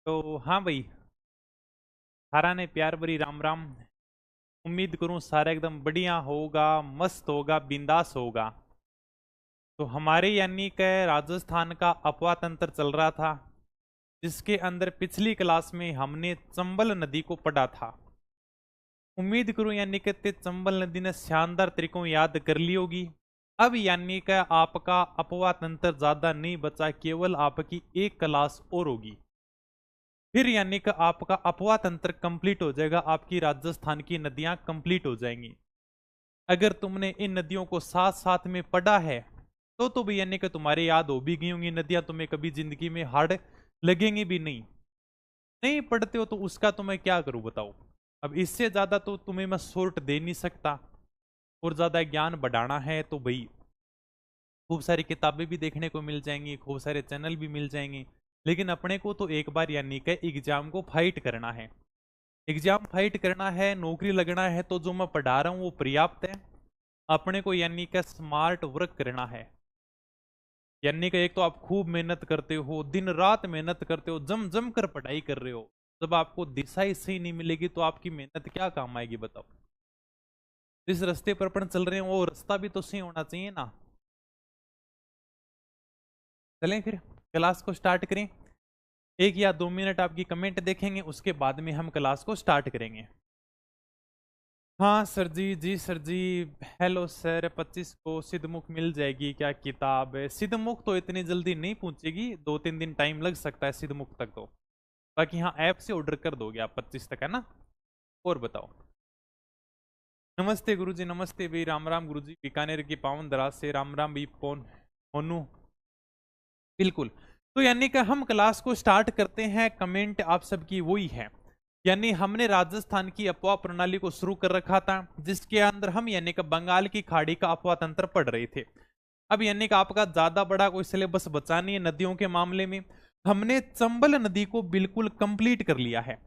तो हाँ भाई, सारा ने प्यार भरी राम राम। उम्मीद करूं सारा एकदम बढ़िया होगा, मस्त होगा, बिंदास होगा। तो हमारे यानी कि राजस्थान का अफवाह तंत्र चल रहा था, जिसके अंदर पिछली क्लास में हमने चंबल नदी को पढ़ा था। उम्मीद करूं यानी कि ते चंबल नदी ने शानदार तरीकों याद कर ली होगी। अब यानी कि आपका अफवाह तंत्र ज्यादा नहीं बचा, केवल आपकी एक क्लास और होगी। फिर यानी कि आपका अफवाह तंत्र कंप्लीट हो जाएगा, आपकी राजस्थान की नदियां कंप्लीट हो जाएंगी। अगर तुमने इन नदियों को साथ साथ में पढ़ा है तो भी यानी कि तुम्हारे याद हो भी गई होंगी नदियां, तुम्हें कभी जिंदगी में हार्ड लगेंगी भी नहीं। नहीं पढ़ते हो तो उसका तो मैं क्या करूं बताओ। अब इससे ज्यादा तो तुम्हें मैं शॉर्ट दे नहीं सकता। और ज्यादा ज्ञान बढ़ाना है तो भाई खूब सारी किताबें भी देखने को मिल जाएंगी, खूब सारे चैनल भी मिल जाएंगे। लेकिन अपने को तो एक बार यानी कि एग्जाम को फाइट करना है। एग्जाम फाइट करना है, नौकरी लगना है, तो जो मैं पढ़ा रहा हूँ वो पर्याप्त है। अपने को यानी कि स्मार्ट वर्क करना है। यानी कि एक तो आप खूब मेहनत करते हो, दिन रात मेहनत करते हो, जम जम कर पढ़ाई कर रहे हो। जब आपको दिशा ही सही नहीं मिलेगी तो आपकी मेहनत क्या काम आएगी बताओ। जिस रास्ते पर अपन चल रहे हैं वो रास्ता भी तो सही होना चाहिए ना। चलें फिर क्लास को स्टार्ट करें। 1 या 2 मिनट आपकी कमेंट देखेंगे, उसके बाद में हम क्लास को स्टार्ट करेंगे। हाँ सर जी, जी सर जी। हेलो सर, 25 को सिद्धमुख मिल जाएगी क्या किताब? सिद्धमुख तो इतनी जल्दी नहीं पहुंचेगी, 2-3 दिन टाइम लग सकता है सिद्धमुख तक तो। बाकी हाँ, ऐप से ऑर्डर कर दोगे आप 25 तक, है ना? और बताओ। नमस्ते गुरुजी, नमस्ते भी, राम राम गुरुजी, बीकानेर की पावन धरा से राम राम भी पौन होनू। बिल्कुल। तो यानी कि हम क्लास को स्टार्ट करते हैं। कमेंट आप सबकी वही है। यानी हमने राजस्थान की अफवाह प्रणाली को शुरू कर रखा था, जिसके अंदर हम यानी कि बंगाल की खाड़ी का अफवाह तंत्र पढ़ रहे थे। अब यानी कि आपका ज्यादा बड़ा कोई सिलेबस बचा नहीं है नदियों के मामले में। हमने चंबल नदी को बिल्कुल कंप्लीट कर लिया है।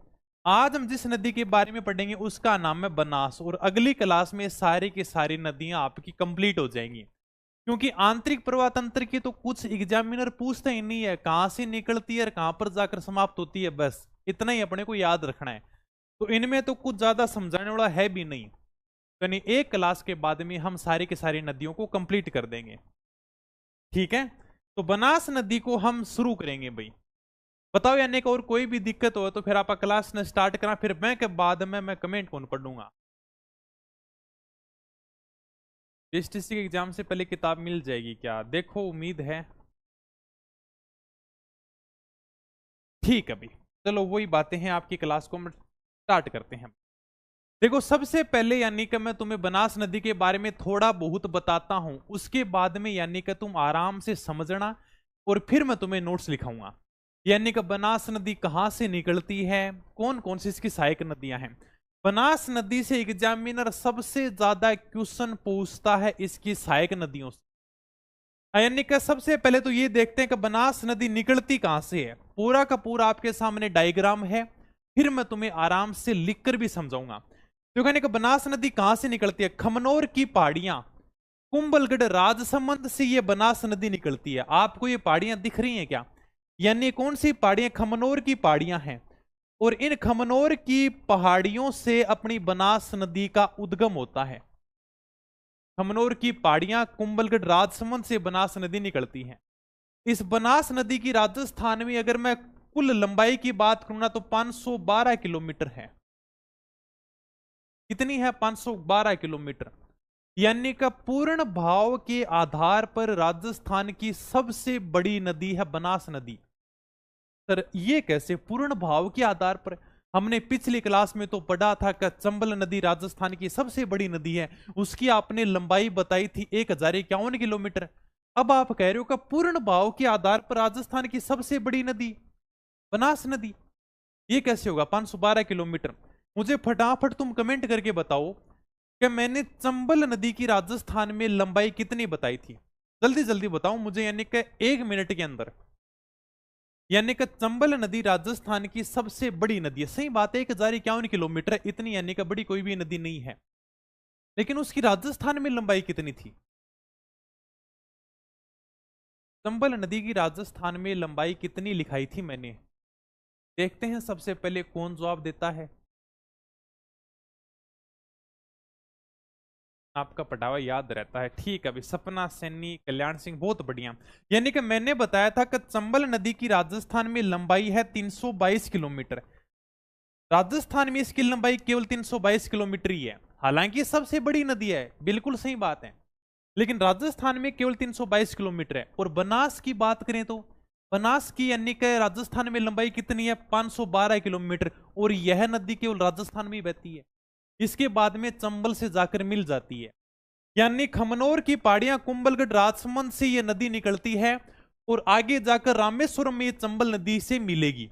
आज हम जिस नदी के बारे में पढ़ेंगे उसका नाम है बनास, और अगली क्लास में सारी की सारी नदियां आपकी कंप्लीट हो जाएंगी। क्योंकि आंतरिक प्रवाह तंत्र की तो कुछ एग्जामिनर पूछते ही नहीं है, कहां से निकलती है और कहां पर जाकर समाप्त होती है, बस इतना ही अपने को याद रखना है। तो इनमें तो कुछ ज्यादा समझाने वाला है भी नहीं। यानी एक क्लास के बाद में हम सारी की सारी नदियों को कंप्लीट कर देंगे। ठीक है, तो बनास नदी को हम शुरू करेंगे भाई। बताओ यानी कि और कोई भी दिक्कत हो तो फिर आप क्लास ने स्टार्ट करा, फिर मैं के बाद में मैं कमेंट कौन पढ़ूंगा। एसटीसी के एग्जाम से पहले किताब मिल जाएगी क्या? देखो उम्मीद है। ठीक है भाई, चलो वही बातें हैं, आपकी क्लास को हम स्टार्ट करते हैं। देखो सबसे पहले यानी कि मैं तुम्हें बनास नदी के बारे में थोड़ा बहुत बताता हूं, उसके बाद में यानी कि तुम आराम से समझना, और फिर मैं तुम्हें नोट्स लिखाऊंगा। यानी कि बनास नदी कहां से निकलती है, कौन कौन सी इसकी सहायक नदियां हैं। बनास नदी से एग्जामिनर सबसे ज्यादा क्वेश्चन पूछता है इसकी सहायक नदियों से। यानी कि सबसे पहले तो ये देखते हैं कि बनास नदी निकलती कहां से है। पूरा का पूरा आपके सामने डायग्राम है, फिर मैं तुम्हें आराम से लिखकर भी समझाऊंगा। तो कहने का बनास नदी कहां से निकलती है, खमनोर की पहाड़ियां, कुंभलगढ़ राजसमंद से ये बनास नदी निकलती है। आपको ये पहाड़ियां दिख रही हैं क्या? यानी कौन सी पहाड़ियां? खमनोर की पहाड़ियां हैं। और इन खमनोर की पहाड़ियों से अपनी बनास नदी का उद्गम होता है। खमनोर की पहाड़ियां कुंभलगढ़ राजसमंद से बनास नदी निकलती हैं। इस बनास नदी की राजस्थान में अगर मैं कुल लंबाई की बात करूं ना तो 512 किलोमीटर है। कितनी है? 512 किलोमीटर। यानी का पूर्ण भाव के आधार पर राजस्थान की सबसे बड़ी नदी है बनास नदी। सर ये कैसे पूर्ण भाव के आधार पर? हमने पिछली क्लास में तो पढ़ा था कि चंबल नदी राजस्थान की सबसे बड़ी नदी है, उसकी आपने लंबाई बताई थी 1051 किलोमीटर। अब आप कह रहे हो कि पूर्ण भाव के आधार पर राजस्थान की सबसे बड़ी नदी बनास नदी, ये कैसे होगा 512 किलोमीटर? मुझे फटाफट तुम कमेंट करके बताओ कि मैंने चंबल नदी की राजस्थान में लंबाई कितनी बताई थी। जल्दी जल्दी बताओ मुझे, यानी कि 1 मिनट के अंदर। यानी कि चंबल नदी राजस्थान की सबसे बड़ी नदी है, सही बात है, 1051 किलोमीटर, इतनी यानी कि बड़ी कोई भी नदी नहीं है। लेकिन उसकी राजस्थान में लंबाई कितनी थी? चंबल नदी की राजस्थान में लंबाई कितनी लिखाई थी मैंने? देखते हैं सबसे पहले कौन जवाब देता है। आपका पटावा याद रहता है, ठीक है भाई, सपना सैनी, कल्याण सिंह, बहुत बढ़िया। यानी कि मैंने बताया था कि चंबल नदी की राजस्थान में लंबाई है 322 किलोमीटर। राजस्थान में इसकी लंबाई केवल 322 किलोमीटर ही है। हालांकि सबसे बड़ी नदी है, बिल्कुल सही बात है, लेकिन राजस्थान में केवल 322 किलोमीटर है। और बनास की बात करें तो बनास की यानी कि राजस्थान में लंबाई कितनी है, 512 किलोमीटर, और यह नदी केवल राजस्थान में ही बहती है। इसके बाद में चंबल से जाकर मिल जाती है। यानी खमनोर की पहाड़ियां, कुंभलगढ़, राजसमंद से यह नदी निकलती है और आगे जाकर रामेश्वरम में चंबल नदी से मिलेगी,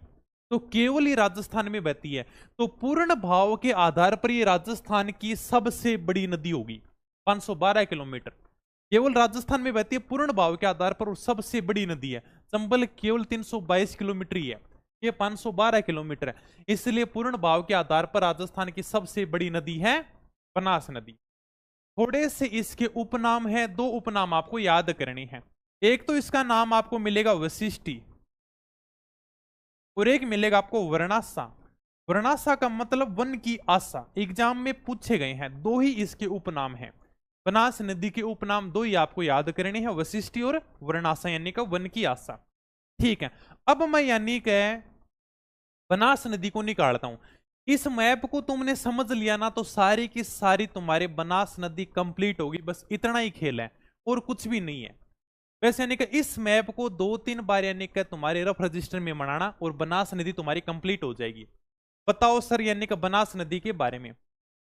तो केवल ही राजस्थान में बहती है। तो पूर्ण भाव के आधार पर यह राजस्थान की सबसे बड़ी नदी होगी। 512 किलोमीटर केवल राजस्थान में बहती है पूर्ण भाव के आधार पर, और सबसे बड़ी नदी है। चंबल केवल 322 किलोमीटर ही है, ये 512 किलोमीटर है, इसलिए पूर्ण भाव के आधार पर राजस्थान की सबसे बड़ी नदी है बनास नदी। थोड़े से इसके उपनाम है, दो उपनाम आपको याद करनी है। एक तो इसका नाम आपको मिलेगा वशिष्ठी, और एक मिलेगा आपको वर्णासा। वर्णासा का मतलब वन की आशा, एग्जाम में पूछे गए हैं। दो ही इसके उपनाम हैं, बनास नदी के उपनाम दो ही आपको याद करने हैं, वशिष्ठी और वर्णासा, यानी का वन की आशा। ठीक है, अब मैं यानी कि बनास नदी को निकालता हूं। इस मैप को तुमने समझ लिया ना, तो सारी की सारी तुम्हारे बनास नदी कंप्लीट होगी। बस इतना ही खेल है और कुछ भी नहीं है। वैसे यानी कि इस मैप को 2-3 बार यानी कि तुम्हारे रफ रजिस्टर में बनाना और बनास नदी तुम्हारी कंप्लीट हो जाएगी। बताओ सर, यानी कि बनास नदी के बारे में।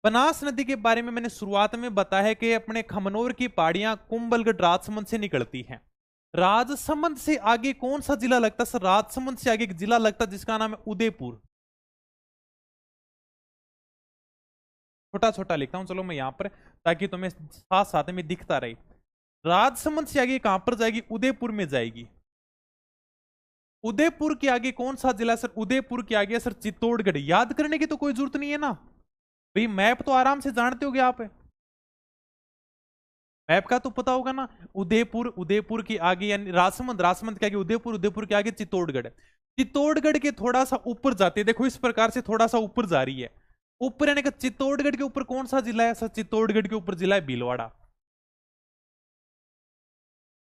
बनास नदी के बारे में मैंने शुरुआत में बताया है कि अपने खमनोर की पहाड़ियां कुंभलगढ़ राजसमंद से निकलती हैं। राजसमंद से आगे कौन सा जिला लगता है सर? राजसमंद से आगे एक जिला लगता है जिसका नाम है उदयपुर। छोटा छोटा लिखता हूं, चलो मैं यहां पर, ताकि तुम्हें साथ साथ में दिखता रहे। राजसमंद से आगे कहां पर जाएगी? उदयपुर में जाएगी। उदयपुर के आगे कौन सा जिला सर? उदयपुर के आगे सर चित्तौड़गढ़। याद करने की तो कोई जरूरत नहीं है ना भाई, मैप तो आराम से जानते होगे आप, मैप का तो पता होगा ना। उदयपुर, उदयपुर के आगे यानी राजसमंद, राजसमंद के आगे उदयपुर, उदयपुर के आगे चित्तौड़गढ़। चित्तौड़गढ़ के थोड़ा सा ऊपर जाते हैं, देखो इस प्रकार से थोड़ा सा ऊपर जा रही है। ऊपर यानी कि चित्तौड़गढ़ के ऊपर कौन सा जिला है सर? चित्तौड़गढ़ के ऊपर जिला है भीलवाड़ा।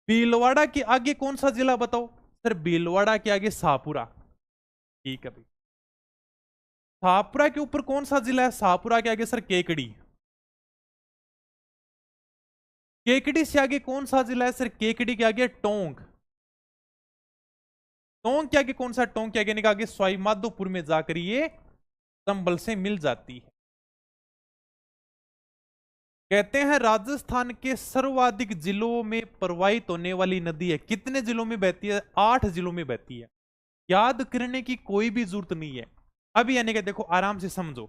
भीलवाड़ा के आगे कौन सा जिला बताओ सर? भीलवाड़ा के आगे शाहपुरा। ठीक है भाई, शाहपुरा के ऊपर कौन सा जिला है? शाहपुरा के आगे सर केकड़ी। केकड़ी से आगे कौन सा जिला है सर? केकड़ी के आगे टोंक। टोंक के आगे कौन सा? टोंक के आगे आगे सवाई माधोपुर में जाकर ये चंबल से मिल जाती है। कहते हैं राजस्थान के सर्वाधिक जिलों में प्रवाहित होने वाली नदी है। कितने जिलों में बहती है? 8 जिलों में बहती है। याद करने की कोई भी जरूरत नहीं है। अभी यानी कि देखो आराम से समझो।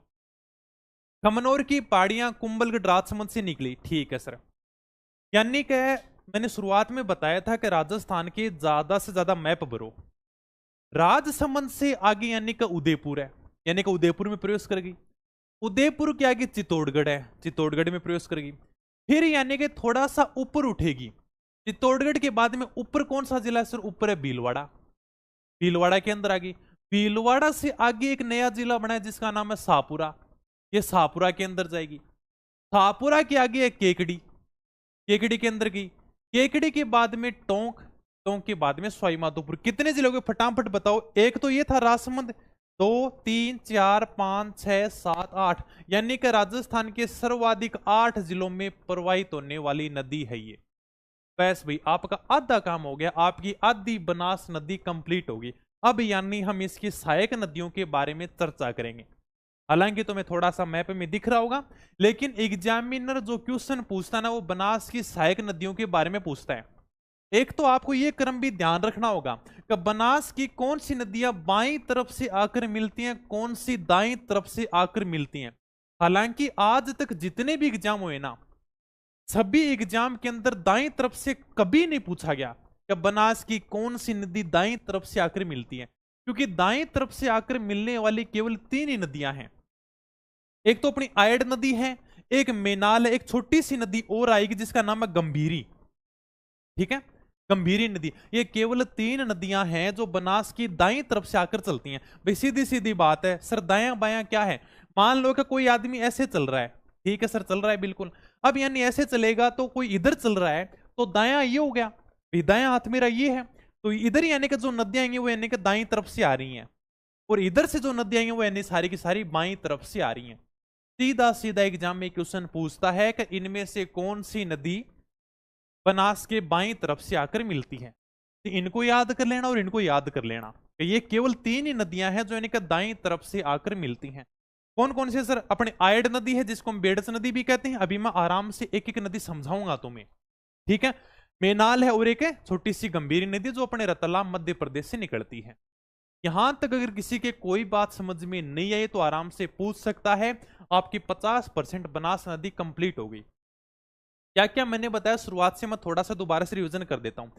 खमनोर की पहाड़ियां कुंभलगढ़ राजसमंद से निकली, ठीक है सर। यानी कि मैंने शुरुआत में बताया था कि राजस्थान के ज्यादा से ज्यादा मैप भरो। राजसमंद से आगे यानी कि उदयपुर है, यानी कि उदयपुर में प्रवेश करेगी। उदयपुर के आगे चित्तौड़गढ़ है, चित्तौड़गढ़ में प्रवेश करेगी। फिर यानी कि थोड़ा सा ऊपर उठेगी। चित्तौड़गढ़ के बाद में ऊपर कौन सा जिला है सर? ऊपर है भीलवाड़ा। भीलवाड़ा के अंदर आ गई। भीलवाड़ा से आगे एक नया जिला बना है जिसका नाम है शाहपुरा। ये शाहपुरा के अंदर जाएगी। शाहपुरा के आगे है केकड़ी, केकड़ी के अंदर गई। केकड़ी के बाद में टोंक, टोंक के बाद में सवाई माधोपुर। कितने जिलों के फटाफट बताओ? एक तो ये था राजसमंद, 2 3 4 5 6 7 8, यानी कि राजस्थान के सर्वाधिक 8 जिलों में प्रवाहित होने वाली नदी है ये। बस भाई आपका आधा काम हो गया, आपकी आधी बनास नदी कंप्लीट होगी। अब यानी हम इसकी सहायक नदियों के बारे में चर्चा करेंगे। हालांकि तुम्हें थोड़ा सा मैप में दिख रहा होगा, लेकिन एग्जामिनर जो क्वेश्चन पूछता है ना, वो बनास की सहायक नदियों के बारे में पूछता है। एक तो आपको यह क्रम भी ध्यान रखना होगा कि बनास की कौन सी नदियां बाईं तरफ से आकर मिलती हैं, कौन सी दाईं तरफ से आकर मिलती हैं। हालांकि आज तक जितने भी एग्जाम हुए ना, सभी एग्जाम के अंदर दाईं तरफ से कभी नहीं पूछा गया कि बनास की कौन सी नदी दाईं तरफ से आकर मिलती है, क्योंकि दाईं तरफ से आकर मिलने वाली केवल 3 ही नदियां हैं। एक तो अपनी आयड नदी है, एक मेनाल है, एक छोटी सी नदी और आएगी जिसका नाम है गंभीरी। ठीक है, गंभीरी नदी, ये केवल 3 नदियां हैं जो बनास की दाईं तरफ से आकर चलती हैं। भाई सीधी सीधी बात है सर, दायां बायां क्या है? मान लो कि कोई आदमी ऐसे चल रहा है, ठीक है सर, चल रहा है बिल्कुल, अब यानी ऐसे चलेगा तो कोई इधर चल रहा है, तो दायां ये हो गया, दायां हाथ मेरा ये है, तो इधर यानी कि जो नदियां आएंगी वो यानी कि दाईं तरफ से आ रही हैं, और इधर से जो नदियां आएंगी वो यानी सारी की सारी बाईं तरफ से आ रही हैं। सीधा सीधा एग्जाम में क्वेश्चन पूछता है कि इनमें से कौन सी नदी बनास के बाईं तरफ से आकर मिलती है? तो इनको याद कर लेना और इनको याद कर लेना कि ये केवल 3 ही नदियां हैं जो इनका दाईं तरफ से आकर मिलती हैं। कौन कौन से सर? अपने आयड नदी है जिसको हम बेडस नदी भी कहते हैं, अभी मैं आराम से एक एक नदी समझाऊंगा तुम्हें, ठीक है। मेनाल है, और एक है छोटी सी गंभीरी नदी जो अपने रतलाम मध्य प्रदेश से निकलती है। यहां तक अगर किसी के कोई बात समझ में नहीं आई तो आराम से पूछ सकता है। आपकी 50% बनास नदी कंप्लीट हो गई। क्या क्या मैंने बताया शुरुआत से मैं थोड़ा सा दोबारा से रिवीजन कर देता हूं।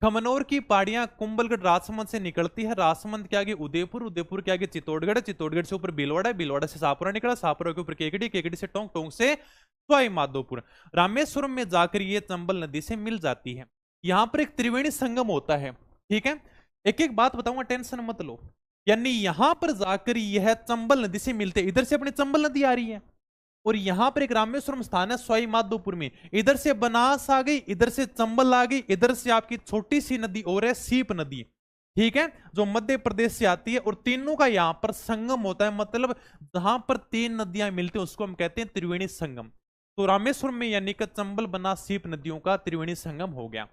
खमनोर की पहाड़ियां कुंभलगढ़ राजसमंद से निकलती है, राजसमंद के आगे उदयपुर, उदयपुर के आगे चित्तौड़गढ़, चित्तौड़गढ़ से ऊपर भीलवाड़ा, भीलवाड़ा से शाहपुरा निकला, शाहपुरा के ऊपर केकड़ी, केकड़ी से टोंक, टोंक से सवाई माधोपुर, रामेश्वरम में जाकर ये चंबल नदी से मिल जाती है। यहां पर एक त्रिवेणी संगम होता है, ठीक है। एक एक बात बताऊंगा, टेंशन मत लो। यानी यहां पर जाकर यह चंबल नदी से मिलते, इधर से अपनी चंबल नदी आ रही है, और यहां पर एक रामेश्वरम स्थान है सवाई माधोपुर में, इधर से बनास आ गई, इधर से चंबल आ गई, इधर से आपकी छोटी सी नदी और है सीप नदी, ठीक है, जो मध्य प्रदेश से आती है, और तीनों का यहां पर संगम होता है। मतलब जहां पर 3 नदियां मिलती हैं उसको हम कहते हैं त्रिवेणी संगम। तो रामेश्वरम में यानी कि चंबल बनास सीप नदियों का त्रिवेणी संगम हो गया।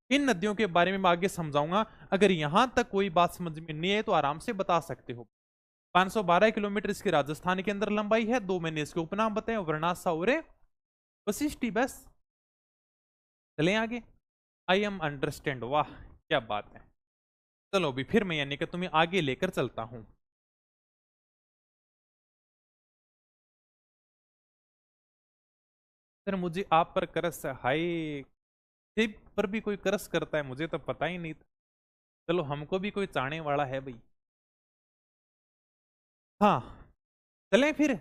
इन नदियों के बारे में मैं आगे समझाऊंगा। अगर यहां तक कोई बात समझ में नहीं है तो आराम से बता सकते हो। 512 किलोमीटर इसकी राजस्थान के अंदर लंबाई है। 2 मैंने इसके उपनाम बताए, वर्णासा और वशिष्ठी। बस चलें आगे। आई एम अंडरस्टैंड, वाह क्या बात है। चलो भी फिर मैं यानी कि तुम्हें आगे लेकर चलता हूं। सर मुझे आप पर करस है, हाय शिव पर भी कोई करस करता है, मुझे तो पता ही नहीं था। चलो हमको भी कोई चाहने वाला है भाई। हाँ चलें फिर,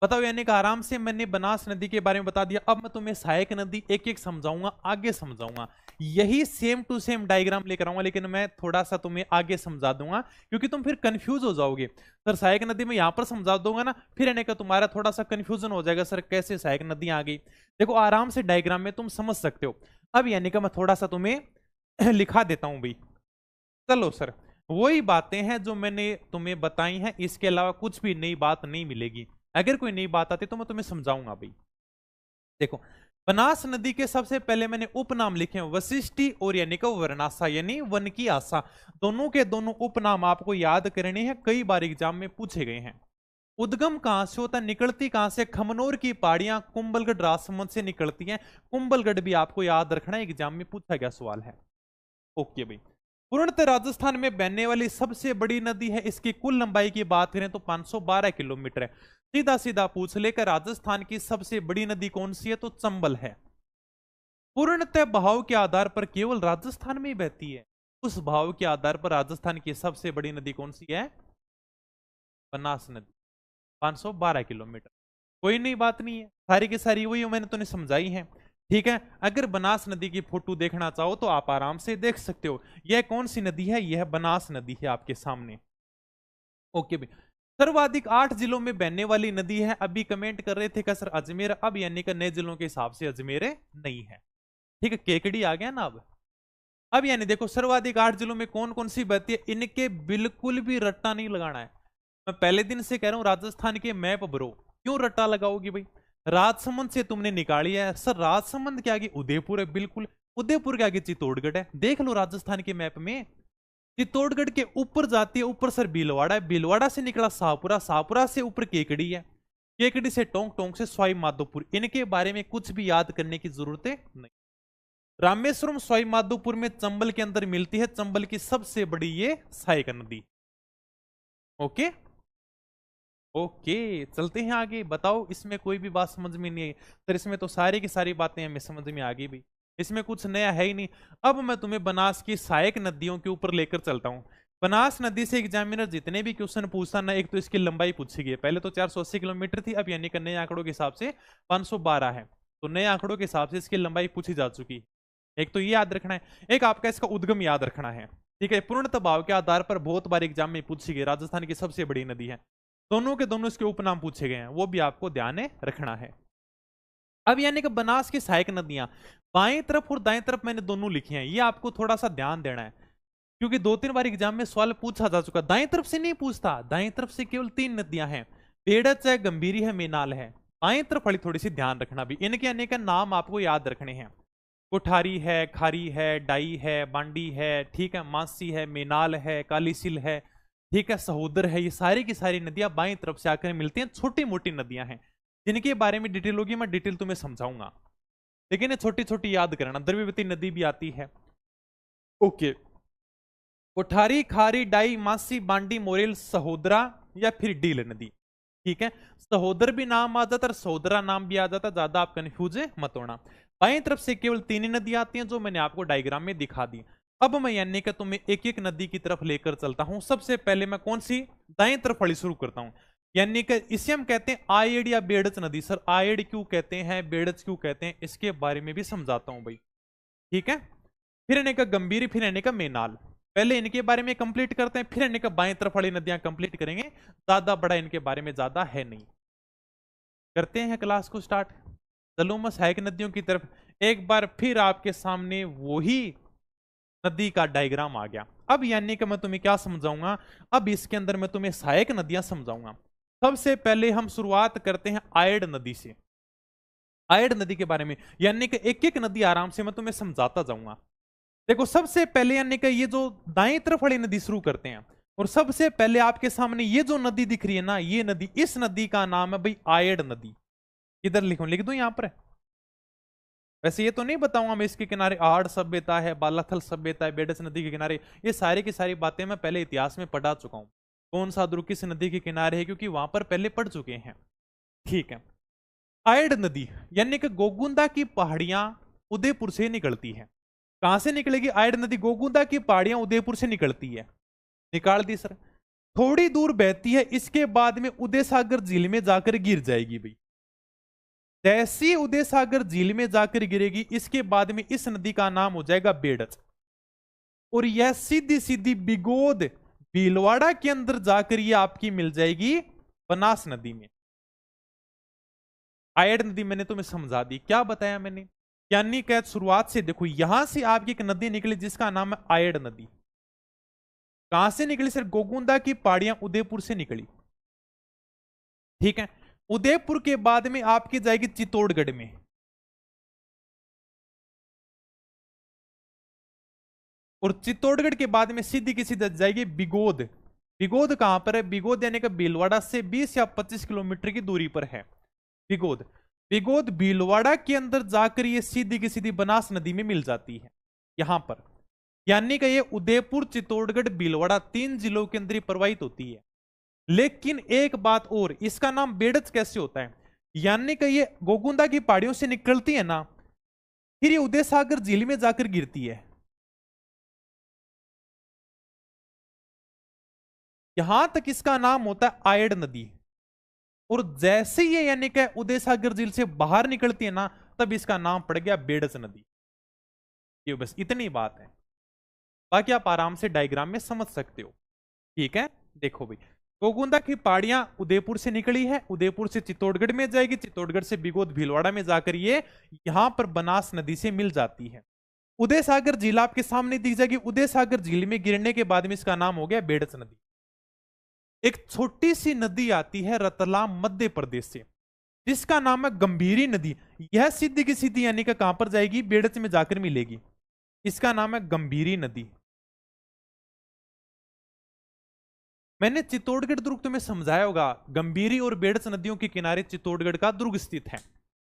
बताओ। यानी कि आराम से मैंने बनास नदी के बारे में बता दिया। अब मैं तुम्हें सहायक नदी एक एक समझाऊंगा, आगे समझाऊंगा। यही सेम टू सेम डायग्राम लेकर आऊंगा, लेकिन मैं थोड़ा सा तुम्हें आगे समझा दूंगा क्योंकि तुम फिर कंफ्यूज हो जाओगे। सर सहायक नदी में यहां पर समझा दूंगा ना, फिर यानी कि तुम्हारा थोड़ा सा कंफ्यूजन हो जाएगा, सर कैसे सहायक नदी आ गई। देखो आराम से डायग्राम में तुम समझ सकते हो। अब यानी कि मैं थोड़ा सा तुम्हें लिखा देता हूं भाई। चलो सर, वही बातें हैं जो मैंने तुम्हें बताई हैं, इसके अलावा कुछ भी नई बात नहीं मिलेगी। अगर कोई नई बात आती तो मैं तुम्हें समझाऊंगा भाई। देखो बनास नदी के सबसे पहले मैंने उपनाम लिखे हैं, वशिष्ठी और यानी कि वर्णासा, यानी वन की आशा। दोनों के दोनों उपनाम आपको याद करने हैं, कई बार एग्जाम में पूछे गए हैं। उद्गम कहां से होता है, निकलती कहां से? खमनोर की पहाड़ियां कुंभलगढ़ राजसमंद से निकलती हैं। कुंभलगढ़ भी आपको याद रखना है, एग्जाम में पूछा गया सवाल है। ओके भाई। पूर्णतः राजस्थान में बहने वाली सबसे बड़ी नदी है। इसकी कुल लंबाई की बात करें तो 512 किलोमीटर है। सीधा सीधा पूछ लेकर राजस्थान की सबसे बड़ी नदी कौन सी है तो चंबल है। पूर्णतः बहाव के आधार पर केवल राजस्थान में ही बहती है। उस बहाव के आधार पर राजस्थान की सबसे बड़ी नदी कौन सी है? बनास नदी, 512 किलोमीटर। कोई नई बात नहीं है, सारी की सारी वही मैंने तुम्हें समझाई है, ठीक है। अगर बनास नदी की फोटो देखना चाहो तो आप आराम से देख सकते हो। यह कौन सी नदी है? यह बनास नदी है आपके सामने। ओके भाई। सर्वाधिक 8 जिलों में बहने वाली नदी है। अभी कमेंट कर रहे थे कि सर अजमेर, अब यानी कि नए जिलों के हिसाब से अजमेर नहीं है, ठीक है, केकड़ी आ गया ना अब यानी देखो सर्वाधिक 8 जिलों में कौन कौन सी बहती है, इनके बिल्कुल भी रट्टा नहीं लगाना है। मैं पहले दिन से कह रहा हूं राजस्थान के मैप ब्रो, क्यों रट्टा लगाओगी भाई? राजसमंद से तुमने निकाली है, सर राजसमंद के आगे उदयपुर है, बिल्कुल उदयपुर के आगे चित्तौड़गढ़ है। देख लो राजस्थान के मैप में, चित्तौड़गढ़ के ऊपर जाती है, ऊपर सर भीलवाड़ा है, भीलवाड़ा से निकला शाहपुरा, शाहपुरा से ऊपर केकड़ी है, केकड़ी से टोंक, टोंक से सवाई माधोपुर। इनके बारे में कुछ भी याद करने की जरूरत नहीं। रामेश्वरम सवाई माधोपुर में चंबल के अंदर मिलती है, चंबल की सबसे बड़ी ये सहायक नदी। ओके ओके, चलते हैं आगे। बताओ इसमें कोई भी बात समझ में नहीं आई? सर इसमें तो सारी की सारी बातें हमें समझ में आ गई भी, इसमें कुछ नया है ही नहीं। अब मैं तुम्हें बनास की सहायक नदियों के ऊपर लेकर चलता हूं। बनास नदी से एग्जामिनर जितने भी क्वेश्चन पूछता ना, एक तो इसकी लंबाई पूछी गई है। पहले तो 480 किलोमीटर थी, अब यानी कि नए आंकड़ों के हिसाब से 512 है। तो नए आंकड़ों के हिसाब से इसकी लंबाई पूछी जा चुकी। एक तो ये याद रखना है, एक आपका इसका उद्गम याद रखना है। ठीक है, पूर्ण दबाव के आधार पर बहुत बार एग्जाम में पूछी गई, राजस्थान की सबसे बड़ी नदी है। दोनों के दोनों इसके उपनाम पूछे गए हैं, वो भी आपको ध्यान में रखना है। अब यानी कि बनास की सहायक नदियां बाएं तरफ और दाएं तरफ मैंने दोनों लिखी हैं, ये आपको थोड़ा सा ध्यान देना है, क्योंकि 2-3 बार एग्जाम में सवाल पूछा जा चुका। दाएं तरफ से नहीं पूछता, दाएं तरफ से केवल 3 नदियां हैं, बेड़च है, गंभीरी है, मेनाल है। बाएं तरफ वाली थोड़ी सी ध्यान रखना भी, इनके अनेक नाम आपको याद रखने हैं। कोठारी है, खारी है, डाई है, बांडी है, ठीक है, मासी है, मेनाल है, कालीसिल है, ठीक है, सहोदर है। ये सारी की सारी नदियां बाएं तरफ से आकर मिलती हैं, छोटी मोटी नदियां हैं जिनके बारे में डिटेल होगी, मैं डिटेल तुम्हें समझाऊंगा, लेकिन ये छोटी छोटी याद करना। द्रव्यवती नदी भी आती है। ओके, कोठारी, खारी, डाई, मासी, बांडी, मोरेल, सहोदरा या फिर डील नदी। ठीक है, सहोदर भी नाम आ जाता है और सहोदरा नाम भी आ जाता है, ज्यादा आप कंफ्यूज मत होना। बाएं तरफ से केवल 3 नदी आती हैं जो मैंने आपको डायग्राम में दिखा दी। अब मैं यानी कि तुम्हें एक एक नदी की तरफ लेकर चलता हूं। सबसे पहले मैं कौन सी, दाएं तरफ वाली शुरू करता हूं, यानी कि इसे हम कहते हैं आयड़ या बेड़च नदी। सर आयड़ क्यों कहते हैं, बेड़च क्यों कहते हैं, इसके बारे में भी समझाता हूं भाई। ठीक है, फिर इन्हें का गंभीर, फिर इन्हें का मेनाल। पहले इनके बारे में कंप्लीट करते हैं, फिर इन्हें का बाएं तरफ वाली नदियां कंप्लीट करेंगे। ज्यादा बड़ा इनके बारे में ज्यादा है नहीं। करते हैं क्लास को स्टार्ट। चलो मैं सहायक नदियों की तरफ, एक बार फिर आपके सामने वही नदी का डायग्राम आ गया। अब यानी कि मैं तुम्हें क्या समझाऊंगा, अब इसके अंदर मैं तुम्हें सहायक नदियां समझाऊंगा। सबसे पहले हम शुरुआत करते हैं आयड़ नदी से। आयड़ नदी के बारे में यानी कि एक एक नदी आराम से मैं तुम्हें समझाता जाऊंगा। देखो सबसे पहले यानी कि ये जो दाएं तरफ वाली नदी शुरू करते हैं, और सबसे पहले आपके सामने ये जो नदी दिख रही है ना, ये नदी, इस नदी का नाम है भाई आयड़ नदी। इधर लिखो, लिख दो यहां पर। वैसे ये तो नहीं बताऊंगा मैं इसके किनारे आड़ सभ्यता है, बालाथल सभ्यता है, बेडस नदी के किनारे, ये सारी की सारी बातें मैं पहले इतिहास में पढ़ा चुका हूं। कौन सा दुर्ग किस नदी के किनारे है, क्योंकि वहां पर पहले पढ़ चुके हैं। ठीक है, आयड़ नदी यानी कि गोगुंदा की पहाड़ियां उदयपुर से निकलती है। कहां से निकलेगी आयड़ नदी, गोगुंदा की पहाड़ियां उदयपुर से निकलती है। निकाल दी सर। थोड़ी दूर बहती है, इसके बाद में उदय सागर झील में जाकर गिर जाएगी भाई। जैसी उदय सागर झील में जाकर गिरेगी, इसके बाद में इस नदी का नाम हो जाएगा बेड़च, और यह सीधी सीधी बिगोद भीलवाड़ा के अंदर जाकर यह आपकी मिल जाएगी बनास नदी में। आयड़ नदी मैंने तुम्हें समझा दी, क्या बताया मैंने, यानी कि शुरुआत से देखो, यहां से आपकी एक नदी निकली जिसका नाम है आयड़ नदी। कहां से निकली सर, गोगुंदा की पहाड़ियां उदयपुर से निकली। ठीक है, उदयपुर के बाद में आपकी जाएगी चित्तौड़गढ़ में, और चित्तौड़गढ़ के बाद में सीधी की सीधी जाएगी बिगोद। बिगोद कहां पर है, बिगोद यानी कि भीलवाड़ा से 20 या 25 किलोमीटर की दूरी पर है बिगोद। बिगोद भीलवाड़ा के अंदर जाकर ये सीधी की सीधी बनास नदी में मिल जाती है यहां पर, यानी कि ये उदयपुर, चित्तौड़गढ़, भीलवाड़ा 3 जिलों के अंदर प्रवाहित होती है। लेकिन एक बात और, इसका नाम बेड़च कैसे होता है, यानी कि ये गोगुंदा की पहाड़ियों से निकलती है ना, फिर ये उदय सागर झील में जाकर गिरती है। यहां तक इसका नाम होता है आयड़ नदी, और जैसे ये यानी कि उदय सागर झील से बाहर निकलती है ना, तब इसका नाम पड़ गया बेड़च नदी। ये बस इतनी बात है, बाकी आप आराम से डायग्राम में समझ सकते हो। ठीक है, देखो भाई, गोगुंदा की पहाड़ियां उदयपुर से निकली है, उदयपुर से चित्तौड़गढ़ में जाएगी, चित्तौड़गढ़ से बिगोद भीलवाड़ा में जाकर ये यहां पर बनास नदी से मिल जाती है। उदय सागर झील आपके सामने दिख जाएगी, उदय सागर झील में गिरने के बाद में इसका नाम हो गया बेड़च नदी। एक छोटी सी नदी आती है रतलाम मध्य प्रदेश से, जिसका नाम है गंभीरी नदी। यह सीधी की सीधी यानी कि कहां पर जाएगी, बेड़च में जाकर मिलेगी, इसका नाम है गंभीरी नदी। मैंने चित्तौड़गढ़ दुर्ग तुम्हें समझाया होगा, गंभीरी और बेड़च नदियों के किनारे चित्तौड़गढ़ का दुर्ग स्थित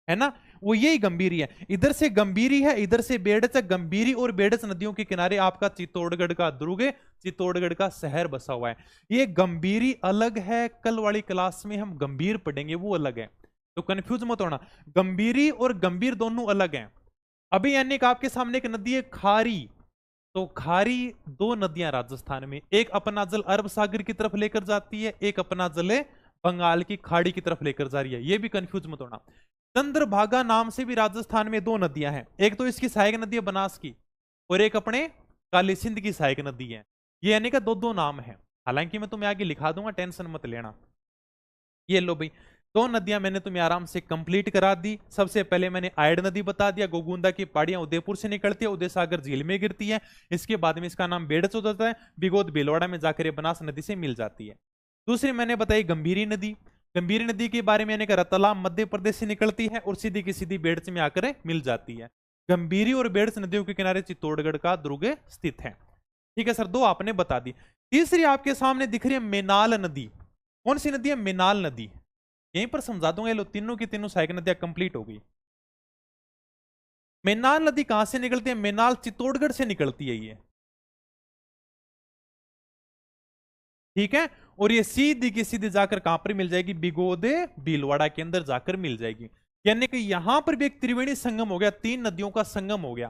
है ना, वो यही गंभीरी है। इधर से गंभीरी है, इधर से बेड़च है। गंभीरी और बेड़च नदियों के किनारे आपका चित्तौड़गढ़ का दुर्ग है, चित्तौड़गढ़ का शहर बसा हुआ है। ये गंभीरी अलग है, कल वाली क्लास में हम गंभीर पढ़ेंगे, वो अलग है, तो कंफ्यूज मत होना। गंभीरी और गंभीर दोनों अलग हैं। अभी यानी कि आपके सामने एक नदी है खारी, तो खारी, 2 नदियां राजस्थान में, एक अपना जल अरब सागर की तरफ लेकर जाती है, एक अपना जल बंगाल की खाड़ी की तरफ लेकर जा रही है, ये भी कंफ्यूज मत होना। चंद्रभागा नाम से भी राजस्थान में दो नदियां हैं, एक तो इसकी सहायक नदी है बनास की, और एक अपने काली सिंध की सहायक नदी है। ये यानी कि दो दो नाम है, हालांकि मैं तुम्हें आगे लिखा दूंगा, टेंशन मत लेना। ये लो भाई, दो नदियां मैंने तुम्हें आराम से कंप्लीट करा दी। सबसे पहले मैंने आयड नदी बता दिया, गोगुंदा की पहाड़ियां उदयपुर से निकलती है, उदय सागर झील में गिरती है। इसके बाद में इसका नाम बेड़च हो जाता है, बिगोद भीलवाड़ा में जाकर बनास नदी से मिल जाती है। दूसरी मैंने बताई गंभीरी नदी। गंभीरी नदी के बारे में मैंने कहा रतलाम मध्य प्रदेश से निकलती है और सीधी की सीधी बेड़च में आकर मिल जाती है। गंभीरी और बेड़च नदियों के किनारे चित्तौड़गढ़ का दुर्ग स्थित है। ठीक है सर, दो आपने बता दी। तीसरी आपके सामने दिख रही है मेनाल नदी। कौन सी नदी है? मेनाल नदी। यहीं पर समझा दूंगा, लो तीनों की तीनों सहायक नदियां कंप्लीट हो गई। मेनाल नदी कहां से निकलती है? मेनाल चित्तौड़गढ़ से निकलती है ये, ठीक है। और ये सीधी की सीधी जाकर कहां पर मिल जाएगी? बिगोदे भीलवाड़ा के अंदर जाकर मिल जाएगी। यानी कि यहां पर भी एक त्रिवेणी संगम हो गया, तीन नदियों का संगम हो गया।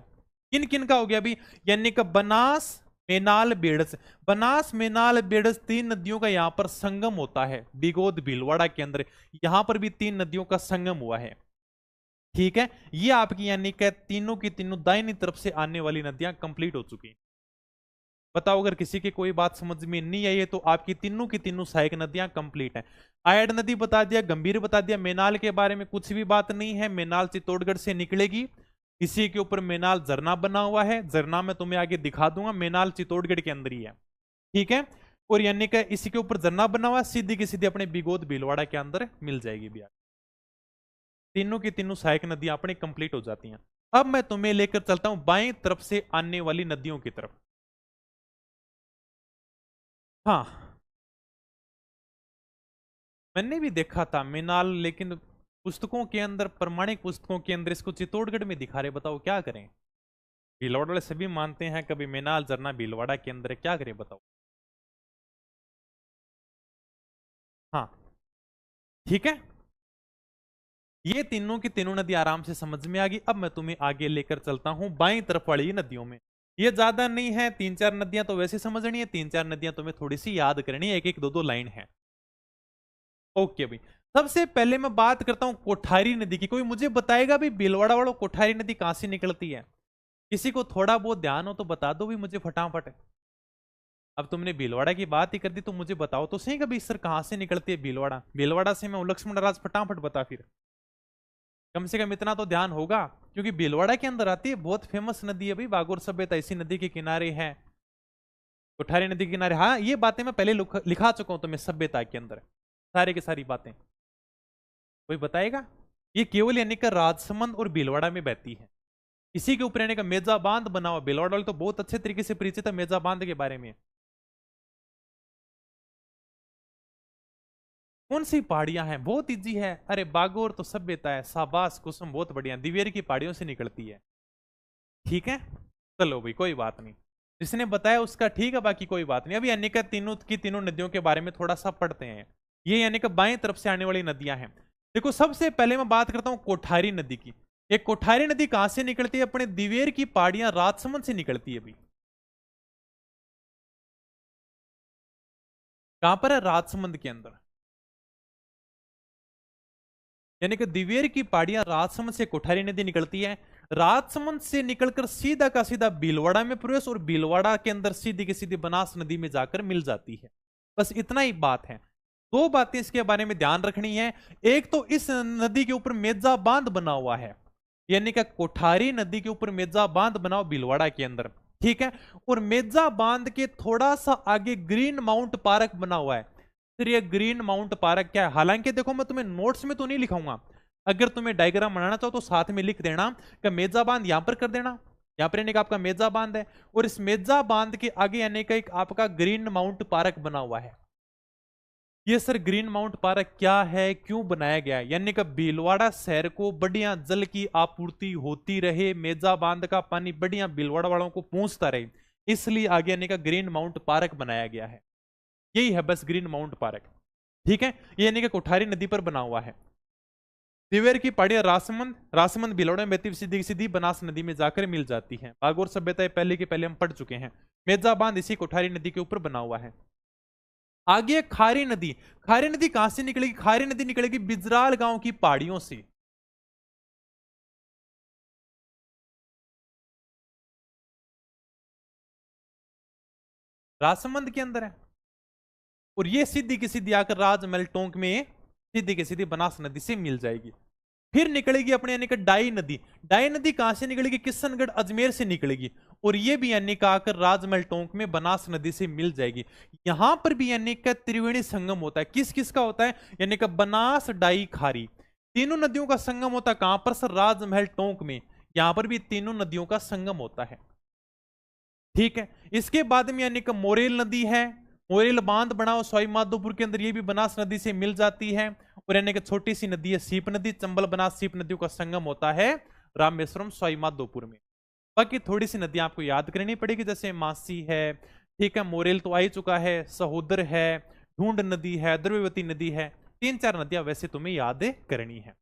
किन किन का हो गया अभी? यानी कि बनास मेनाल बेड़स, बनास मेनाल बेड़स तीन नदियों का यहां पर संगम होता है बिगोद भीलवाड़ा के अंदर। यहां पर भी तीन नदियों का संगम हुआ है, ठीक है। ये आपकी यानी कि तीनों की तीनों दाहिनी तरफ से आने वाली नदियां कंप्लीट हो चुकी हैं। बताओ अगर किसी की कोई बात समझ में नहीं आई है तो आपकी तीनों की तीनों सहायक नदियां कंप्लीट हैं। आयड नदी बता दिया, गंभीर बता दिया, मेनाल के बारे में कुछ भी बात नहीं है। मेनाल चित्तौड़गढ़ से निकलेगी, इसी के ऊपर मेनाल झरना बना हुआ है, झरना मैं तुम्हें आगे दिखा दूंगा। मेनाल चित्तौड़गढ़ के अंदर ही है, ठीक है। और यानी कि इसी के ऊपर झरना बना हुआ, सीधी की सीधी अपने बिगोद भीलवाड़ा के अंदर मिल जाएगी भी। तीनों की तीनों सहायक नदियां अपनी कंप्लीट हो जाती हैं। अब मैं तुम्हें लेकर चलता हूं बाएं तरफ से आने वाली नदियों की तरफ। हाँ, मैंने भी देखा था मेनाल, लेकिन पुस्तकों के अंदर, प्रमाणिक पुस्तकों के अंदर इसको चित्तौड़गढ़ में दिखा रहे। बताओ क्या करें? भीलवाड़ा वाले सभी मानते हैं कभी मेनाल झरना भीलवाड़ा के अंदर है, क्या करें बताओ? हाँ, ठीक है। ये तीनों की तीनों नदी आराम से समझ में आ गई। अब मैं तुम्हें आगे लेकर चलता हूं बाईं तरफ वाली नदियों में। ये ज्यादा नहीं है, तीन चार नदियां तो वैसे समझनी है, तीन चार नदियां तुम्हें थोड़ी सी याद करनी है, एक एक दो दो लाइन है। ओके भाई, सबसे पहले मैं बात करता हूं कोठारी नदी की। कोई मुझे बताएगा भाई भीलवाड़ा वालों कोठारी नदी कहां से निकलती है? किसी को थोड़ा बहुत ध्यान हो तो बता दो भी मुझे फटाफट। अब तुमने भीलवाड़ा की बात ही कर दी तो मुझे बताओ तो सही कभी सर कहां से निकलती है भीलवाड़ा? भीलवाड़ा से मैं लक्ष्मण राज, फटाफट बता फिर। कम से कम इतना तो ध्यान होगा, क्योंकि भीलवाड़ा के अंदर आती है, बहुत फेमस नदी है भाई। बागोर सभ्यता इसी नदी के किनारे है, कोठारी नदी के किनारे। हाँ, ये बातें मैं पहले लिखा चुका हूं तुम्हें सभ्यता के अंदर, सारे की सारी बातें। कोई बताएगा? ये केवल यानी कि राजसमंद और भीलवाड़ा में बहती है, इसी के ऊपर यानी कि मेजा बांध बना हुआ। भीलवाड़ा वाले तो बहुत अच्छे तरीके से परिचित है मेजा बांध के बारे में। कौन सी पहाड़ियां हैं? बहुत इजी है। अरे बागोर तो सभ्यता है, शाबाश कुसुम, बहुत बढ़िया, दिवेर की पहाड़ियों से निकलती है, ठीक है। चलो भाई कोई बात नहीं, जिसने बताया उसका ठीक है, बाकी कोई बात नहीं। अभी यानी कि तीनों की तीनों नदियों के बारे में थोड़ा सा पढ़ते हैं। ये यानी कि बाएं तरफ से आने वाली नदियां हैं। देखो, सबसे पहले मैं बात करता हूं कोठारी नदी की। एक कोठारी नदी कहां से निकलती है? अपने दिवेर की पहाड़ियां राजसमंद से निकलती है भाई। कहां पर है? राजसमंद के अंदर। यानी कि दिवेर की पहाड़ियां राजसमंद से कोठारी नदी निकलती है, राजसमंद से निकलकर सीधा का सीधा भीलवाड़ा में प्रवेश, और भीलवाड़ा के अंदर सीधी की सीधी बनास नदी में जाकर मिल जाती है। बस इतना ही बात है। दो बातें इसके बारे में ध्यान रखनी है। एक तो इस नदी के ऊपर मेजा बांध बना हुआ है, यानी कि कोठारी नदी के ऊपर मेजा बांध बना हुआ भीलवाड़ा के अंदर, ठीक है। और मेजा बांध के थोड़ा सा आगे ग्रीन माउंट पार्क बना हुआ है। फिर ये ग्रीन माउंट पार्क क्या है? हालांकि देखो, मैं तुम्हें नोट्स में तो नहीं लिखाऊंगा, अगर तुम्हें डायग्राम बनाना चाहो तो साथ में लिख देना कि मेजा बांध यहां पर कर देना। यहां पर यानी कि आपका मेजा बांध है, और इस मेजा बांध के आगे यानी कि एक आपका ग्रीन माउंट पार्क बना हुआ है। ये सर ग्रीन माउंट पार्क क्या है, क्यों बनाया गया है? यानी कि भीलवाड़ा शहर को बढ़िया जल की आपूर्ति होती रहे, मेजा बांध का पानी बढ़िया भीलवाड़ा वालों को पहुंचता रहे, इसलिए आगे यानी कि ग्रीन माउंट पार्क बनाया गया है। यही है बस ग्रीन माउंट पार्क, ठीक है। ये यानी कि कोठारी नदी पर बना हुआ है। दिवेर की पहाड़ियां राजसमंद, राजसमंद भीलवाड़ा में बहती सीधी सीधी बनास नदी में जाकर मिल जाती है। बागोर सभ्यता पहले के पहले हम पढ़ चुके हैं। मेजा बांध इसी कोठारी नदी के ऊपर बना हुआ है। आगे खारी नदी। खारी नदी कहां से निकलेगी? खारी नदी निकलेगी बिजराल गांव की पहाड़ियों से। राजसमंद के अंदर है। और ये सीधी की सीधी आकर राजमहल टोंक में सीधी की सीधी बनास नदी से मिल जाएगी। फिर निकलेगी अपने यानी कि डाई नदी। डाई नदी कहां से निकलेगी? किशनगढ़ अजमेर से निकलेगी और ये भी यानी कि आकर राजमहल टोंक में बनास नदी से मिल जाएगी। यहां पर भी यानी कि त्रिवेणी संगम होता है। किस किस का होता है? यानी कि बनास, डाई, खारी, तीनों नदियों का संगम होता है। कहां पर सर? राजमहल टोंक में। यहां पर भी तीनों नदियों का संगम होता है। ठीक है, इसके बाद में यानी कि मोरेल नदी है। मोरेल बांध बना सवाई माधोपुर के अंदर, ये भी बनास नदी से मिल जाती है। और यानी कि छोटी सी नदी है सीप नदी। चंबल बनास सीप नदियों का संगम होता है रामेश्वरम सवाई माधोपुर में। बाकी थोड़ी सी नदियां आपको याद करनी पड़ेगी, जैसे मासी है, ठीक है, मोरेल तो आ ही चुका है, सहोदर है, ढूंढ नदी है, द्रव्यवती नदी है। 3-4 नदियां वैसे तुम्हें याद करनी है।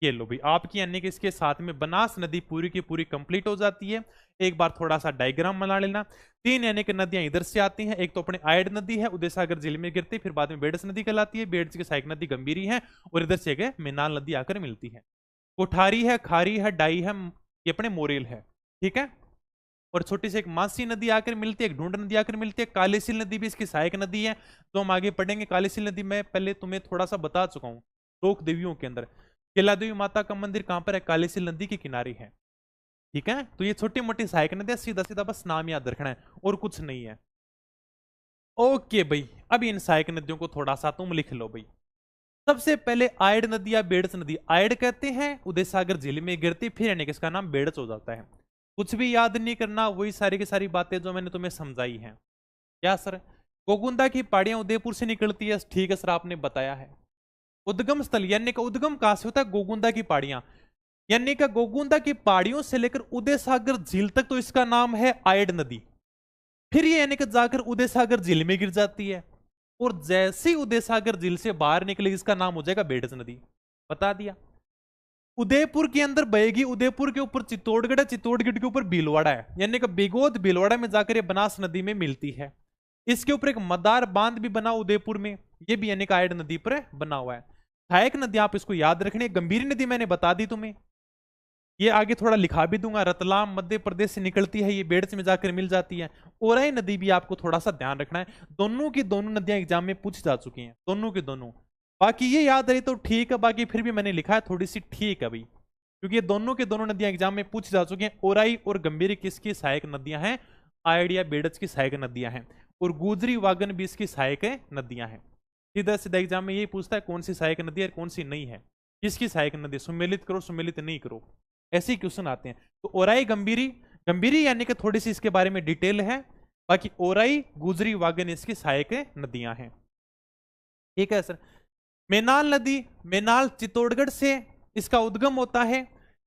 ये लो भाई, आपकी यानी कि इसके साथ में बनास नदी पूरी की पूरी कंप्लीट हो जाती है। एक बार थोड़ा सा डायग्राम बना लेना। 3 यानी कि नदियां इधर से आती हैं। एक तो अपने आयड नदी है, उदय सागर जिले में गिरती है, फिर बाद में बेडस नदी कहलाती है, बेडस की सहायक नदी गंभीरी है, और इधर से गए मेनाल नदी आकर मिलती है। कोठारी है, खारी है, डाई है, ये अपने मोरेल है। ठीक है, और छोटी सी एक मासी नदी आकर मिलती है, एक ढूंढ नदी आकर मिलती है। कालीसील नदी भी इसकी सहायक नदी है, तो हम आगे पढ़ेंगे। कालीसील नदी मैं पहले तुम्हें थोड़ा सा बता चुका हूँ लोक देवियों के अंदर। केला देवी माता का मंदिर कहां पर है? कालीसील नदी के किनारे है। ठीक है, तो ये छोटी मोटी सहायक नदी, सीधा सीधा बस नाम याद रखना है और कुछ नहीं है। ओके भाई, अब इन सहायक नदियों को थोड़ा सा तुम लिख लो भाई। सबसे पहले आयड नदी या बेड़स नदी, आयड कहते हैं, उदय सागर जिले में गिरती, फिर यानी कि इसका नाम बेड़स हो जाता है। कुछ भी याद नहीं करना, वही सारी की सारी बातें जो मैंने तुम्हें समझाई हैं। क्या सर? गोगुंदा की पहाड़ियां उदयपुर से निकलती है, ठीक है सर, आपने बताया है। उद्गम स्थल यानी कि उद्गम कहां से होता है? गोगुंदा की पहाड़ियां, यानी कि गोगुंदा की पहाड़ियों से लेकर उदय सागर झील तक, तो इसका नाम है आयड नदी। फिर ये यानी कि जाकर उदय सागर झील में गिर जाती है, और जैसे ही उदय सागर झील से बाहर निकलेगी, इसका नाम हो जाएगा बेडस नदी। बता दिया। उदयपुर के अंदर बहेगी, उदयपुर के ऊपर चित्तौड़गढ़ है, चित्तौड़गढ़ के ऊपर भीलवाड़ा है, यानी कि बिगोद भीलवाड़ा में जाकर ये बनास नदी में मिलती है। इसके ऊपर एक मदार बांध भी बना उदयपुर में, ये भी यानी कि आयड नदी पर बना हुआ है। सहायक नदी आप इसको याद रखनी है। गंभीरी नदी मैंने बता दी तुम्हें, ये आगे थोड़ा लिखा भी दूंगा। रतलाम मध्य प्रदेश से निकलती है, ये बेड़स में जाकर मिल जाती है। ओराई नदी भी आपको थोड़ा सा ध्यान रखना है। दोनों की दोनों नदियां एग्जाम में पूछी जा चुकी हैं, दोनों की दोनों। बाकी ये याद रही तो ठीक है, बाकी फिर भी मैंने लिखा है थोड़ी सी ठीक है भाई, क्योंकि ये दोनों के दोनों नदियां एग्जाम में पूछी जा चुकी हैं। ओराई और गंभीरी किसकी सहायक नदियां हैं? आइडिया बेड़स की सहायक नदियां हैं, और गुजरी वागन भी इसकी सहायक नदियां हैं। सीधा सीधा एग्जाम में यही पूछता है कौन सी सहायक नदी है कौन सी नहीं है, किसकी सहायक नदी, सुमेलित करो सुमेलित नहीं करो, ऐसे ही क्वेश्चन आते हैं। तो ओराई गंभीरी, गंभीरी यानी कि थोड़ी सी इसके बारे में डिटेल है। बाकी ओराई गुजरी वागन इसकी सहायक नदियां हैं। ठीक है सर। मेनाल नदी, मेनाल चित्तौड़गढ़ से इसका उद्गम होता है।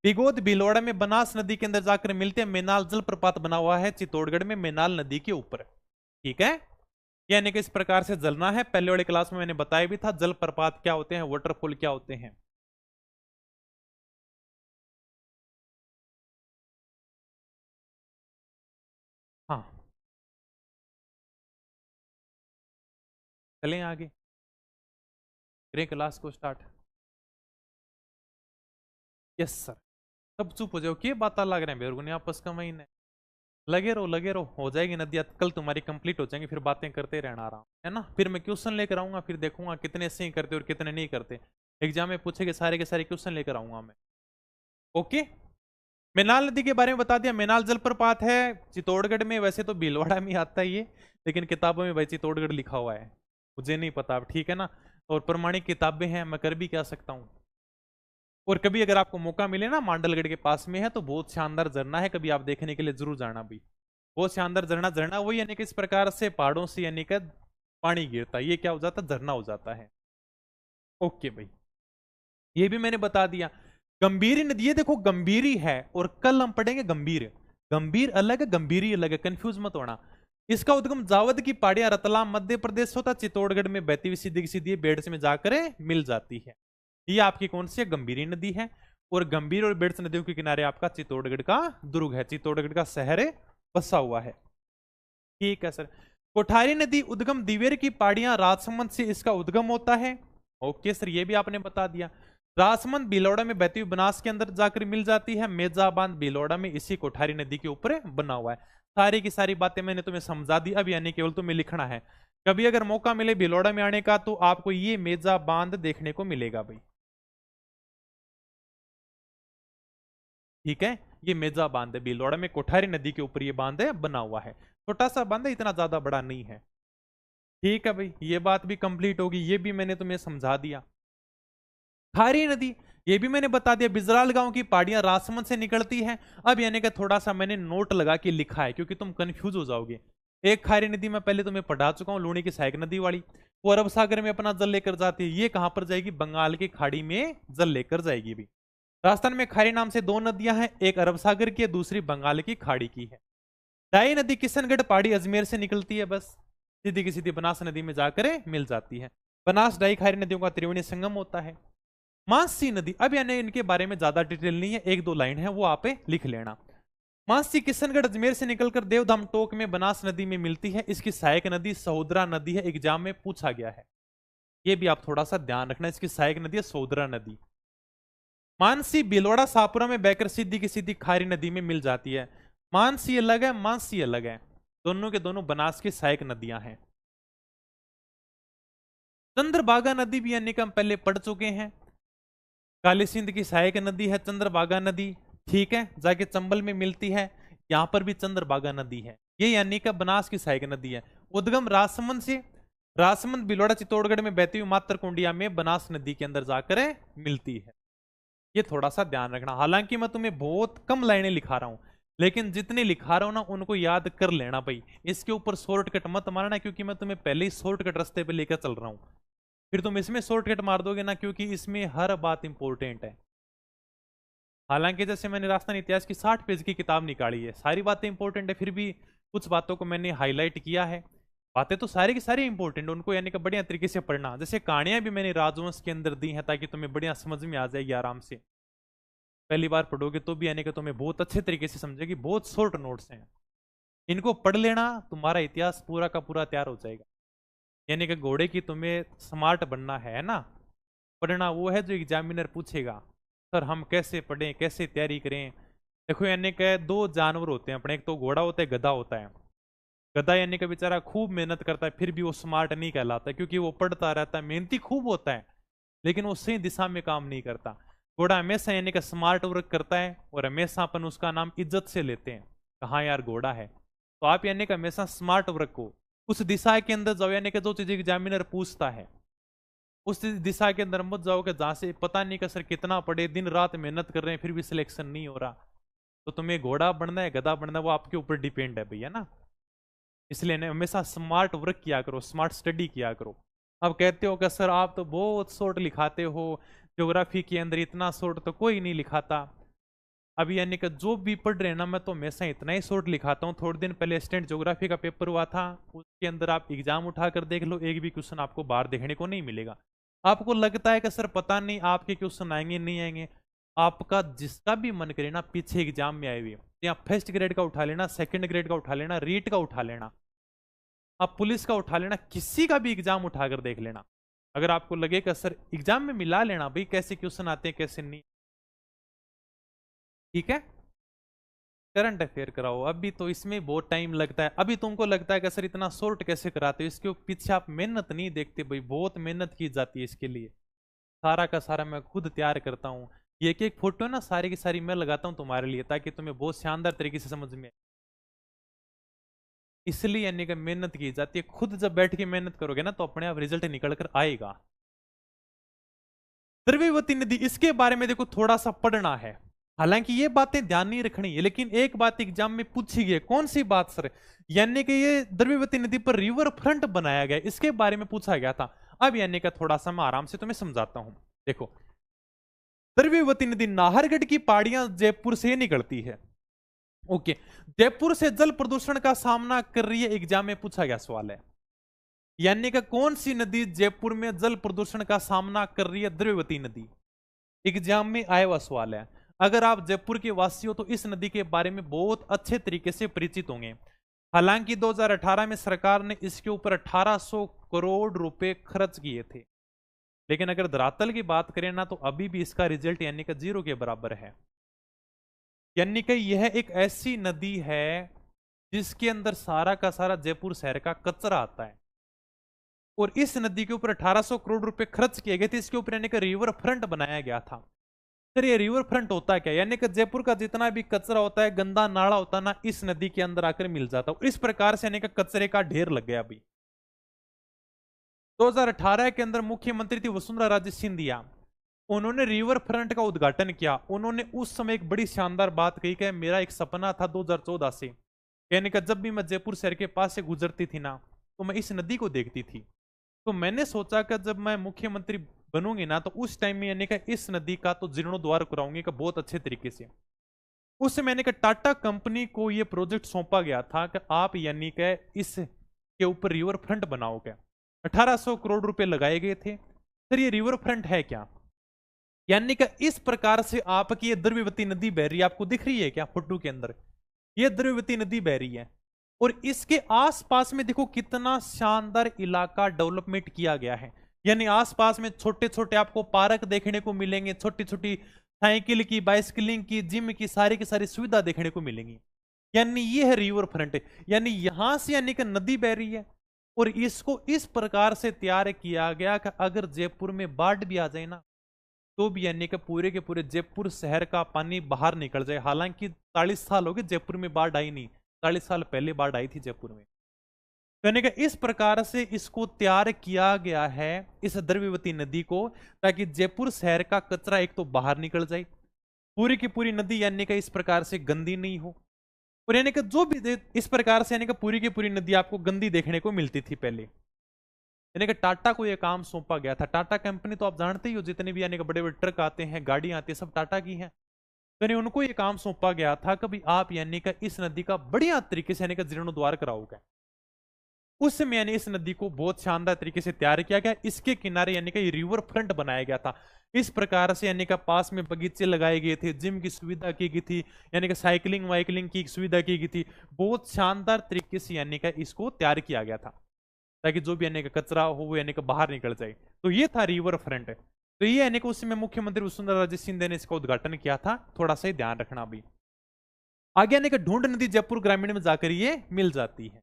बिगोद भीलवाड़ा में बनास नदी के अंदर जाकर मिलते हैं। मेनाल जलप्रपात बना हुआ है चित्तौड़गढ़ में, मेनाल नदी के ऊपर। ठीक है, यानी कि इस प्रकार से जलना है। पहले वाले क्लास में मैंने बताया भी था जलप्रपात क्या होते हैं, वाटरफॉल क्या होते हैं। हाँ, चलें आगे, करें क्लास को स्टार्ट। Yes sir. सब चुप हो जाओ, क्या बात लग रहे हैं बेरगुनी आपस का महीने। लगे रहो, हो जाएगी नदियाँ कल तुम्हारी कंप्लीट हो जाएंगी, फिर बातें करते रहना आराम है ना। फिर मैं क्वेश्चन लेकर आऊंगा, फिर देखूंगा कितने सही करते और कितने नहीं करते। एग्जाम में पूछेंगे सारे के सारे क्वेश्चन लेकर आऊंगा मैं। ओके, मेनाल नदी के बारे में बता दिया। मेनाल जलप्रपात है चित्तौड़गढ़ में, वैसे तो भीलवाड़ा में आता है ये, लेकिन किताबों में भाई चित्तौड़गढ़ लिखा हुआ है, मुझे नहीं पता, ठीक है ना। और प्रमाणिक किताबें हैं, मैं कर भी क्या सकता हूँ। और कभी अगर आपको मौका मिले ना, मांडलगढ़ के पास में है, तो बहुत शानदार झरना है, कभी आप देखने के लिए जरूर जाना भी। बहुत शानदार झरना, झरना वही यानी कि इस प्रकार से पहाड़ों से यानी कि पानी गिरता है, ये क्या हो जाता है? झरना हो जाता है। ओके भाई, ये भी मैंने बता दिया। गंभीरी नदी, ये देखो गंभीरी है, और कल हम पढ़ेंगे गंभीर। गंभीर अलग है, गंभीरी अलग है, कंफ्यूज मत होना। इसका उद्गम जावद की पहाड़ियां रतलाम मध्य प्रदेश होता, चित्तौड़गढ़ में बहती हुई सीधी सीधी बेड़स में जाकर मिल जाती है। ये आपकी कौन सी है? गंभीरी नदी है। और गंभीर और बेड़स नदियों के किनारे आपका चित्तौड़गढ़ का दुर्ग है, चित्तौड़गढ़ का शहर बसा हुआ है। ठीक है सर। कोठारी नदी उद्गम दिवेर की पहाड़ियां राजसमंद से इसका उद्गम होता है। ओके सर, ये भी आपने बता दिया। राजसमंद भीलौड़ा में बहती हुई बनास के अंदर जाकर मिल जाती है। मेजाबांध भीलौड़ा में इसी कोठारी नदी के ऊपर बना हुआ है। सारी की सारी बातें मैंने तुम्हें समझा दी, अब यानी केवल तुम्हें लिखना है। कभी अगर मौका मिले भिलौड़ा में आने का तो आपको ये मेजा बांध देखने को मिलेगा भाई, ठीक है। ये मेजा बांध है भिलौड़ा में, कोठारी नदी के ऊपर ये बांध है बना हुआ है, छोटा सा बांध है, इतना ज्यादा बड़ा नहीं है, ठीक है भाई। ये बात भी कंप्लीट होगी, ये भी मैंने तुम्हें समझा दिया। खारी नदी ये भी मैंने बता दिया, बिजराल गांव की पहाड़ियां राजसमंद से निकलती है। अब यानी कि थोड़ा सा मैंने नोट लगा के लिखा है क्योंकि तुम कंफ्यूज हो जाओगे। एक खारी नदी मैं पहले तुम्हें पढ़ा चुका हूं, लूणी की सहायक नदी वाली, वो अरब सागर में अपना जल लेकर जाती है। ये कहां पर जाएगी, बंगाल की खाड़ी में जल लेकर जाएगी भी। राजस्थान में खारी नाम से दो नदियां हैं, एक अरब सागर की है, दूसरी बंगाल की खाड़ी की है। डाई नदी किशनगढ़ पहाड़ी अजमेर से निकलती है, बस सीधी की सीधी बनास नदी में जाकर मिल जाती है। बनास डाई खारी नदियों का त्रिवेणी संगम होता है। मानसी नदी, अब यानी इनके बारे में ज्यादा डिटेल नहीं है, एक दो लाइन है वो आप लिख लेना। मानसी किशनगढ़ अजमेर से निकलकर देवधाम टोक में बनास नदी में मिलती है। इसकी सहायक नदी सहोदरा नदी है, एग्जाम में पूछा गया है, ये भी आप थोड़ा सा ध्यान रखना। इसकी सहायक नदी है सहोदरा नदी। मानसी भिलवाड़ा सापुरा में बहकर सीधी की सीधी खारी नदी में मिल जाती है। मानसी अलग है, मानसी अलग है, दोनों के दोनों बनास की सहायक नदियां हैं। चंद्रभागा नदी भी यानी कि हम पहले पढ़ चुके हैं, काली सिंध की सहायक नदी है चंद्रभागा नदी, ठीक है, जाके चंबल में मिलती है। यहां पर भी चंद्रभागा नदी है, ये यानी कि बनास की सहायक नदी है। उद्गम राजसमंद से, राजसमंद भिलवाड़ा चित्तौड़गढ़ में बहती हुई मातर कुंडिया में बनास नदी के अंदर जाकर मिलती है, ये थोड़ा सा ध्यान रखना। हालांकि मैं तुम्हें बहुत कम लाइनें लिखा रहा हूं, लेकिन जितने लिखा रहा हूं ना उनको याद कर लेना भाई। इसके ऊपर शॉर्टकट मत मारना, क्योंकि मैं तुम्हें पहले ही शॉर्टकट रास्ते पे लेकर चल रहा हूं, फिर तुम इसमें शॉर्टकट मार दोगे ना, क्योंकि इसमें हर बात इंपॉर्टेंट है। हालांकि जैसे मैंने राजस्थान इतिहास की 60 पेज की किताब निकाली है, सारी बातें इंपॉर्टेंट है, फिर भी कुछ बातों को मैंने हाईलाइट किया है। बातें तो सारी की सारी इंपॉर्टेंट, उनको यानी कि बढ़िया तरीके से पढ़ना। जैसे कहानियां भी मैंने राजवंश के अंदर दी हैं ताकि तुम्हें बढ़िया समझ में आ जाएगी आराम से। पहली बार पढ़ोगे तो भी यानी कि तुम्हें बहुत अच्छे तरीके से समझेगी। बहुत शॉर्ट नोट्स हैं, इनको पढ़ लेना, तुम्हारा इतिहास पूरा का पूरा तैयार हो जाएगा। यानी कि घोड़े की तुम्हें स्मार्ट बनना है ना, पढ़ना वो है जो एग्जामिनर पूछेगा, सर हम कैसे पढ़ें, कैसे तैयारी करें। देखो यानी कि दो जानवर होते हैं अपने, एक तो घोड़ा होता है, गधा होता है। गधा यानी कि बेचारा खूब मेहनत करता है, फिर भी वो स्मार्ट नहीं कहलाता, क्योंकि वो पढ़ता रहता है, मेहनती खूब होता है, लेकिन वो सही दिशा में काम नहीं करता। घोड़ा हमेशा यानी कि स्मार्ट वर्क करता है, और हमेशा अपन उसका नाम इज्जत से लेते हैं, कहाँ यार घोड़ा है। तो आप यानी कि हमेशा स्मार्ट वर्क को उस दिशा के अंदर जाओ, यानी कि जो चीज एग्जामिनर पूछता है उस दिशा के अंदर मत जाओ कि जहां से पता नहीं कि सर कितना पढ़े, दिन रात मेहनत कर रहे हैं फिर भी सिलेक्शन नहीं हो रहा। तो तुम्हें घोड़ा बनना है, गधा बनना है, वो आपके ऊपर डिपेंड है भैया ना। इसलिए ना हमेशा स्मार्ट वर्क किया करो, स्मार्ट स्टडी किया करो। अब कहते हो कि सर आप तो बहुत शॉर्ट लिखाते हो, ज्योग्राफी के अंदर इतना शॉर्ट तो कोई नहीं लिखाता। अभी यानी कि जो भी पढ़ रहे हैं ना, मैं तो हमेशा इतना ही शॉर्ट लिखाता हूँ। थोड़े दिन पहले स्टैंड ज्योग्राफी का पेपर हुआ था, उसके अंदर आप एग्जाम उठाकर देख लो, एक भी क्वेश्चन आपको बाहर देखने को नहीं मिलेगा। आपको लगता है कि सर पता नहीं आपके क्वेश्चन आएंगे नहीं आएंगे, आपका जिसका भी मन करे ना पीछे एग्जाम में आए हुए, या फर्स्ट ग्रेड का उठा लेना, सेकंड ग्रेड का उठा लेना, रीट का उठा लेना, आप पुलिस का उठा लेना, किसी का भी एग्जाम उठाकर देख लेना। अगर आपको लगेगा सर एग्जाम में मिला लेना भाई कैसे क्वेश्चन आते हैं कैसे नहीं, ठीक है। करंट अफेयर कराओ, अभी तो इसमें बहुत टाइम लगता है। अभी तुमको लगता है कि सर इतना शॉर्ट कैसे कराते हो, इसके पीछे आप मेहनत नहीं देखते भाई, बहुत मेहनत की जाती है इसके लिए। सारा का सारा मैं खुद तैयार करता हूँ, ये एक एक फोटो ना सारी की सारी मैं लगाता हूँ तुम्हारे लिए, ताकि तुम्हें बहुत शानदार तरीके से समझ में। इसलिए यानी कि मेहनत की जाती है, खुद जब बैठ के मेहनत करोगे ना तो अपने आप रिजल्ट निकल कर आएगा। द्रव्यवती नदी, इसके बारे में देखो थोड़ा सा पढ़ना है, हालांकि ये बातें ध्यान नहीं रखनी है, लेकिन एक बात एग्जाम में पूछी गई है। कौन सी बात सर, यानी कि ये द्रव्यवती नदी पर रिवर फ्रंट बनाया गया, इसके बारे में पूछा गया था। अब यानी कि थोड़ा सा मैं आराम से तुम्हें समझाता हूं। देखो द्रव्यवती नदी नाहरगढ़ की पहाड़ियां जयपुर से निकलती है, ओके। जयपुर से जल प्रदूषण का सामना कर रही है, एग्जाम में पूछा गया सवाल है। यानी कि कौन सी नदी जयपुर में जल प्रदूषण का सामना कर रही है, द्रव्यवती नदी, एग्जाम में आया हुआ सवाल है। अगर आप जयपुर के वासी हो तो इस नदी के बारे में बहुत अच्छे तरीके से परिचित होंगे। हालांकि 2018 में सरकार ने इसके ऊपर 1800 करोड़ रुपए खर्च किए थे, लेकिन अगर धरातल की बात करें ना तो अभी भी इसका रिजल्ट यानी कि 0 के बराबर है। यानी कि यह एक ऐसी नदी है जिसके अंदर सारा का सारा जयपुर शहर का कचरा आता है। और इस नदी के ऊपर 1800 करोड़ रुपए खर्च किए गए थे। इसके ऊपर यानी कि रिवर फ्रंट बनाया गया था। सर ये रिवर फ्रंट होता क्या, यानी कि जयपुर का जितना भी कचरा होता है, गंदा नाला होता है ना, इस नदी के अंदर आकर मिल जाता है। इस प्रकार से यानी कि कचरे का ढेर लग गया। अभी 2018 के अंदर मुख्यमंत्री थी वसुंधरा राजे सिंधिया, उन्होंने रिवर फ्रंट का उद्घाटन किया। उन्होंने उस समय एक बड़ी शानदार बात कही कि मेरा एक सपना था 2014 से, यानी कि जब भी मैं जयपुर शहर के पास से गुजरती थी ना, तो मैं इस नदी को देखती थी। तो मैंने सोचा कि जब मैं मुख्यमंत्री बनूंगी ना, तो उस टाइम में यानी कि इस नदी का तो जीर्णोद्धार कराऊंगी का बहुत अच्छे तरीके से। उस समय यानी कि टाटा कंपनी को यह प्रोजेक्ट सौंपा गया था कि आप यानी कि इसके ऊपर रिवर फ्रंट बनाओगे। 1800 करोड़ रुपए लगाए गए थे। सर ये रिवर फ्रंट है क्या, यानी कि इस प्रकार से आपकी ये द्रव्यवती नदी बह रही है, आपको दिख रही है क्या फोटो के अंदर, ये द्रव्यवती नदी बह रही है। और इसके आसपास में देखो कितना शानदार इलाका डेवलपमेंट किया गया है। यानी आसपास में छोटे छोटे आपको पार्क देखने को मिलेंगे, छोटी छोटी साइकिल की, बाइसिकलिंग की, जिम की सारी सुविधा देखने को मिलेंगी। यानी ये है रिवर फ्रंट। यानी यहां से यानी कि नदी बह रही है और इसको इस प्रकार से तैयार किया गया कि अगर जयपुर में बाढ़ भी आ जाए ना, तो भी यानी कि पूरे के पूरे जयपुर शहर का पानी बाहर निकल जाए। हालांकि 40 साल हो गए जयपुर में बाढ़ आई नहीं, 40 साल पहले बाढ़ आई थी जयपुर में। यानी कि इस प्रकार से इसको तैयार किया गया है, इस द्रव्यवती नदी को, ताकि जयपुर शहर का कचरा एक तो बाहर निकल जाए, पूरी की पूरी नदी यानी कि इस प्रकार से गंदी नहीं हो। और यानी कि जो भी इस प्रकार से यानी कि पूरी की पूरी नदी आपको गंदी देखने को मिलती थी पहले। यानी कि टाटा को यह काम सौंपा गया था। टाटा कंपनी तो आप जानते ही हो, जितने भी यानी कि बड़े बड़े ट्रक आते हैं, गाड़ियां आती है, सब टाटा की हैं। तो यानी उनको यह काम सौंपा गया था कि भाई आप यानी कि इस नदी का बढ़िया तरीके से यानी कि जीर्णोद्धार कराओगे। उस समय यानी इस नदी को बहुत शानदार तरीके से तैयार किया गया। इसके किनारे यानी कि रिवर फ्रंट बनाया गया था। इस प्रकार से यानी कि पास में बगीचे लगाए गए थे, जिम की सुविधा की गई थी, यानी कि साइकिलिंग वाइकलिंग की सुविधा की गई थी। बहुत शानदार तरीके से यानी कि इसको तैयार किया गया था, ताकि जो भी यानी कि कचरा हो वो यानी कि बाहर निकल जाए। तो ये था रिवर फ्रंट। तो ये यानी कि उस समय मुख्यमंत्री वसुंधरा राजे सिंधिया ने इसका उद्घाटन किया था। थोड़ा सा ध्यान रखना। अभी आगे यानी कि ढूंढ नदी जयपुर ग्रामीण में जाकर ये मिल जाती है।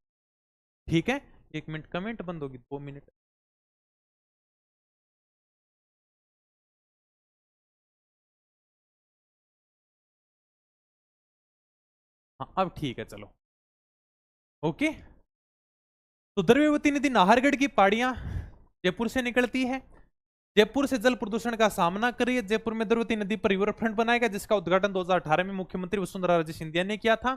ठीक है, 1 मिनट, कमेंट बंद होगी 2 मिनट। हाँ अब ठीक है, चलो ओके। तो द्रव्यवती नदी नाहरगढ़ की पहाड़ियां जयपुर से निकलती है, जयपुर से जल प्रदूषण का सामना कर रही है। जयपुर में द्रव्यवती नदी पर रिवर फ्रंट बनाएगा, जिसका उद्घाटन 2018 में मुख्यमंत्री वसुंधरा राजे सिंधिया ने किया था।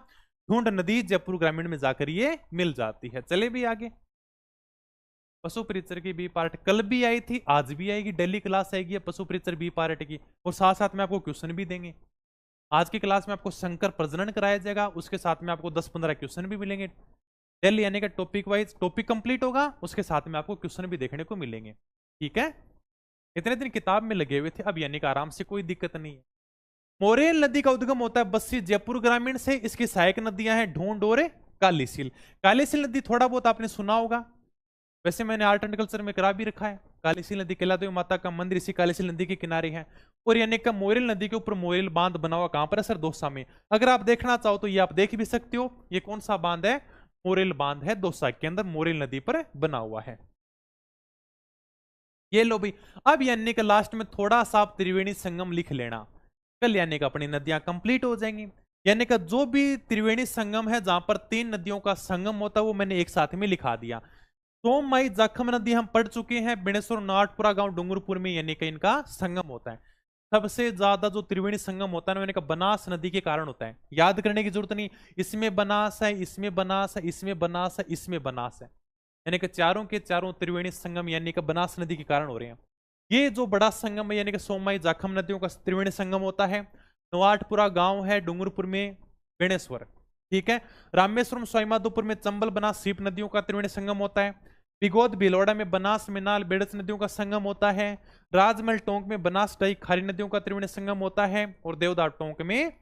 ढूंढ नदी जयपुर ग्रामीण में जाकर ये मिल जाती है। चले भी आगे। पशु परिचर की बी पार्ट कल भी आई थी, आज भी आएगी, डेली क्लास आएगी पशु परिचर बी पार्ट की। और साथ साथ में आपको क्वेश्चन भी देंगे। आज की क्लास में आपको शंकर प्रजनन कराया जाएगा, उसके साथ में आपको 10-15 क्वेश्चन भी मिलेंगे डेली, यानी कि टॉपिक वाइज टॉपिक कंप्लीट होगा, उसके साथ में आपको क्वेश्चन भी देखने को मिलेंगे। ठीक है, इतने दिन किताब में लगे हुए थे, अब यानी कि आराम से, कोई दिक्कत नहीं है। मोरेल नदी का उद्गम होता है बस्सी जयपुर ग्रामीण से। इसकी सहायक नदियां हैं ढूंढ और कालीसील। कालीसील नदी थोड़ा बहुत आपने सुना होगा, वैसे मैंने आर्ट एंड कल्चर में करा भी रखा है। कालीसील नदी कैलादेवी माता का मंदिर इसी कालीसील नदी के किनारे है। और यानी कि मोरेल नदी के ऊपर मोरेल बांध बना हुआ कहां पर है सर, दौसा में। अगर आप देखना चाहो तो ये आप देख भी सकते हो। ये कौन सा बांध है, मोरेल बांध है, दौसा के अंदर मोरेल नदी पर बना हुआ है। ये लो भाई। अब यानी कि लास्ट में थोड़ा सा आप त्रिवेणी संगम लिख लेना, कल यानी कि अपनी नदियां कंप्लीट हो जाएंगी। यानी कि जो भी त्रिवेणी संगम है, जहां पर 3 नदियों का संगम होता है, वो मैंने एक साथ में लिखा दिया। सोममई जाखम नदी हम पढ़ चुके हैं, बेणेश्वर नाटपुरा गांव डूंगरपुर में यानी कि इनका संगम होता है। सबसे ज्यादा जो त्रिवेणी संगम होता है, यानी कि बनास नदी के कारण होता है। याद करने की जरूरत नहीं, इसमें बनास है, इसमें बनास है, इसमें बनास है, इसमें बनास है, यानी कि चारों के चारों त्रिवेणी संगम यानी कि बनास नदी के कारण हो रहे हैं। ये जो बड़ा संगम है यानी कि सोममई जाखम नदियों का त्रिवेणी संगम होता है। नवाटपुरा गांव है डूंगरपुर में, बेणेश्वर। ठीक है, रामेश्वरम स्वाईमाधोपुर में चंबल बनास सीप नदियों का त्रिवेणी संगम होता है। पिगोद भिलौड़ा में बनास मिनाल बेड़स नदियों का संगम होता है। राजमहल टोंक में बनास डाई खारी नदियों का त्रिवेणी संगम होता है। और देवदार टोंक में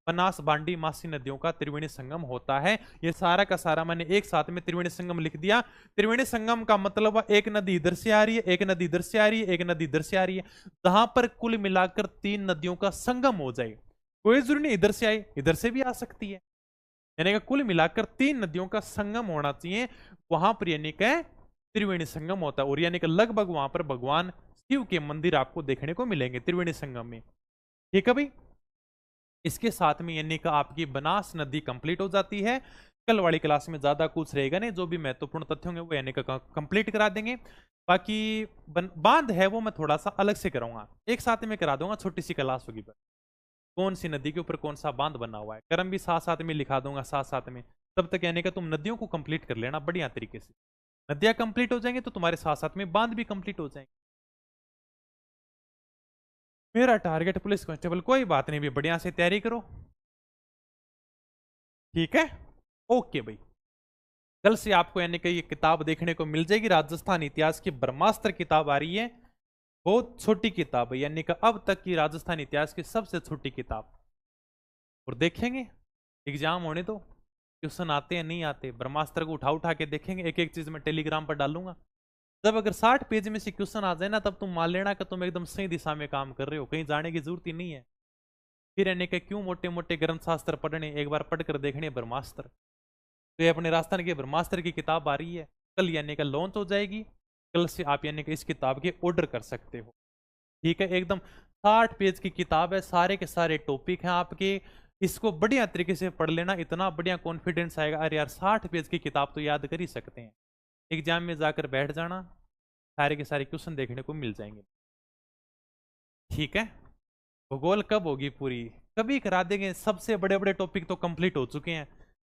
बनास बांडी मासी नदियों का त्रिवेणी संगम होता है। ये सारा का सारा मैंने एक साथ में त्रिवेणी संगम लिख दिया। त्रिवेणी संगम का मतलब एक नदी इधर से आ रही है, एक नदी इधर से आ रही है, एक नदी इधर से आ रही है, जहां पर कुल मिलाकर 3 नदियों का संगम हो जाए। कोई जरूरी नहीं इधर से आए, इधर से भी आ सकती है। यानी कि कुल मिलाकर 3 नदियों का संगम होना चाहिए वहां पर, यानी कि त्रिवेणी संगम होता है। और यानी कि लगभग वहां पर भगवान शिव के मंदिर आपको देखने को मिलेंगे त्रिवेणी संगम में। ठीक है भाई, इसके साथ में यानी कि आपकी बनास नदी कंप्लीट हो जाती है। कल वाली क्लास में ज्यादा कुछ रहेगा नहीं, जो भी महत्वपूर्ण तथ्य होंगे वो यानी कि कंप्लीट करा देंगे। बाकी बांध है वो मैं थोड़ा सा अलग से कराऊंगा, एक साथ में करा दूंगा, छोटी सी क्लास होगी। कौन सी नदी के ऊपर कौन सा बांध बना हुआ है, क्रम भी साथ साथ में लिखा दूंगा साथ साथ में। तब तक यानी कि तुम नदियों को कंप्लीट कर लेना बढ़िया तरीके से। नदियां कंप्लीट हो जाएंगी तो तुम्हारे साथ साथ में बांध भी कंप्लीट हो जाएंगे। मेरा टारगेट पुलिस कांस्टेबल, कोई बात नहीं भी, बढ़िया से तैयारी करो। ठीक है, ओके भाई। कल से आपको यानी कि ये किताब देखने को मिल जाएगी, राजस्थान इतिहास की ब्रह्मास्त्र किताब आ रही है। बहुत छोटी किताब है, यानी कि अब तक की राजस्थान इतिहास की सबसे छोटी किताब। और देखेंगे एग्जाम होने तो क्वेश्चन आते हैं नहीं आते, ब्रह्मास्त्र को उठा उठा के देखेंगे, एक एक चीज में टेलीग्राम पर डालूंगा। जब अगर 60 पेज में से क्वेश्चन आ जाए ना, तब तुम मान लेना कि तुम एकदम सही दिशा में काम कर रहे हो, कहीं जाने की जरूरत ही नहीं है। फिर यानी कि क्यों मोटे मोटे ग्रंथ शास्त्र पढ़ने, एक बार पढ़कर देखने ब्रह्मास्त्र। तो ये अपने राजस्थान के ब्रह्मास्त्र की किताब आ रही है, कल यानी कि लॉन्च हो जाएगी। कल से आप यानी कि इस किताब के ऑर्डर कर सकते हो। ठीक है, एकदम 60 पेज की किताब है, सारे के सारे टॉपिक हैं आपके। इसको बढ़िया तरीके से पढ़ लेना, इतना बढ़िया कॉन्फिडेंस आएगा, अरे यार 60 पेज की किताब तो याद कर ही सकते हैं। एग्जाम में जाकर बैठ जाना, सारे के सारे क्वेश्चन देखने को मिल जाएंगे। ठीक है, भूगोल कब होगी पूरी, कभी करा देंगे। सबसे बड़े बड़े टॉपिक तो कंप्लीट हो चुके हैं,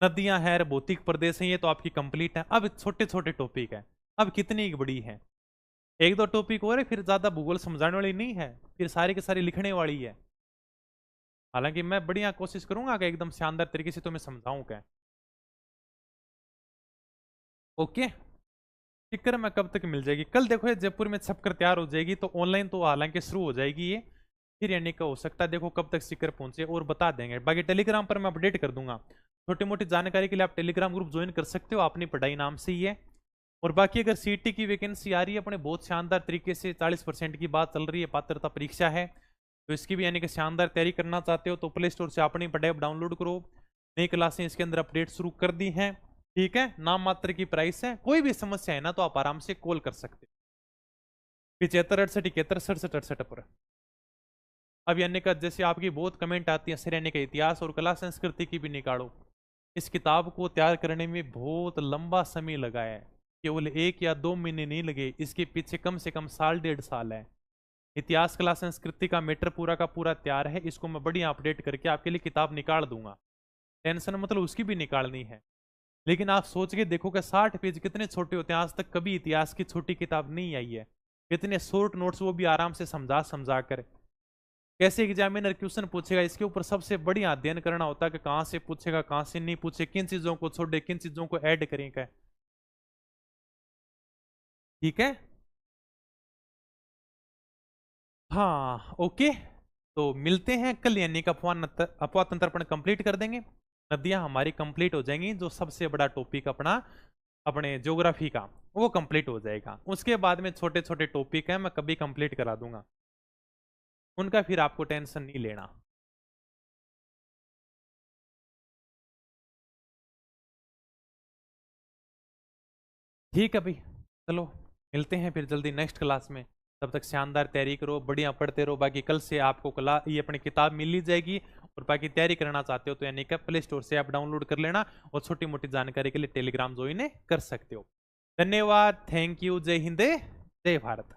नदियां हैं, भौतिक प्रदेश हैं, ये तो आपकी कंप्लीट है। अब छोटे छोटे टॉपिक है, अब कितनी बड़ी है, एक दो टॉपिक और है, फिर ज्यादा भूगोल समझाने वाली नहीं है, फिर सारी की सारी लिखने वाली है। हालांकि मैं बढ़िया कोशिश करूंगा कि एकदम शानदार तरीके से तुम्हें समझाऊं क्या। ओके, स्टिकर में कब तक मिल जाएगी, कल देखो ये जयपुर में छपकर तैयार हो जाएगी, तो ऑनलाइन तो हालांकि शुरू हो जाएगी ये। फिर यानी का हो सकता है, देखो कब तक स्टिकर पहुंचे और बता देंगे। बाकी टेलीग्राम पर मैं अपडेट कर दूंगा, छोटी मोटी जानकारी के लिए आप टेलीग्राम ग्रुप ज्वाइन कर सकते हो, अपनी पढ़ाई नाम से ही है। और बाकी अगर सीटी की वैकेंसी आ रही है अपने बहुत शानदार तरीके से, 40% की बात चल रही है, पात्रता परीक्षा है, तो इसकी भी यानी कि शानदार तैयारी करना चाहते हो तो प्ले स्टोर से अपनी पढ़ाई डाउनलोड करो। नई क्लासें इसके अंदर अपडेट शुरू कर दी हैं। ठीक है, नाम मात्र की प्राइस है, कोई भी समस्या है ना तो आप आराम से कॉल कर सकते हो, 75 68 71 67 68 पर। अब यानी कि जैसे आपकी बहुत कमेंट आती है सर यानी कि इतिहास और कला संस्कृति की भी निकालो, इस किताब को तैयार करने में बहुत लंबा समय लगा है, केवल 1 या 2 महीने नहीं लगे, इसके पीछे कम से कम साल 1.5 साल है। इतिहास कला संस्कृति का मैटर पूरा का पूरा तैयार है, इसको मैं बढ़िया अपडेट करके आपके लिए किताब निकाल दूंगा, टेंशन मतलब उसकी भी निकालनी है। लेकिन आप सोच के देखो कि 60 पेज कितने छोटे होते हैं, आज तक कभी इतिहास की छोटी किताब नहीं आई है, इतने शॉर्ट नोट्स, वो भी आराम से समझा समझा कर। कैसे एग्जामिनर क्वेश्चन पूछेगा, इसके ऊपर सबसे बढ़िया अध्ययन करना होता है कि कहां से पूछेगा कहां से नहीं पूछे, किन चीजों को छोड़े किन चीजों को ऐड करें। ठीक है, हाँ ओके, तो मिलते हैं कल, यानी कि अफवाह तंत्रपण कंप्लीट कर देंगे, नदियां हमारी कंप्लीट हो जाएंगी, जो सबसे बड़ा टॉपिक अपना अपने ज्योग्राफी का वो कंप्लीट हो जाएगा। उसके बाद में छोटे छोटे टॉपिक हैं, मैं कभी कंप्लीट करा दूंगा, उनका फिर आपको टेंशन नहीं लेना। ठीक है भाई, चलो मिलते हैं फिर जल्दी नेक्स्ट क्लास में, तब तक शानदार तैयारी करो, बढ़िया पढ़ते रहो। बाकी कल से आपको ये अपनी किताब मिल ही जाएगी, और बाकी तैयारी करना चाहते हो तो यानी कि प्ले स्टोर से आप डाउनलोड कर लेना, और छोटी मोटी जानकारी के लिए टेलीग्राम ज्वाइन कर सकते हो। धन्यवाद, थैंक यू, जय हिंद जय भारत।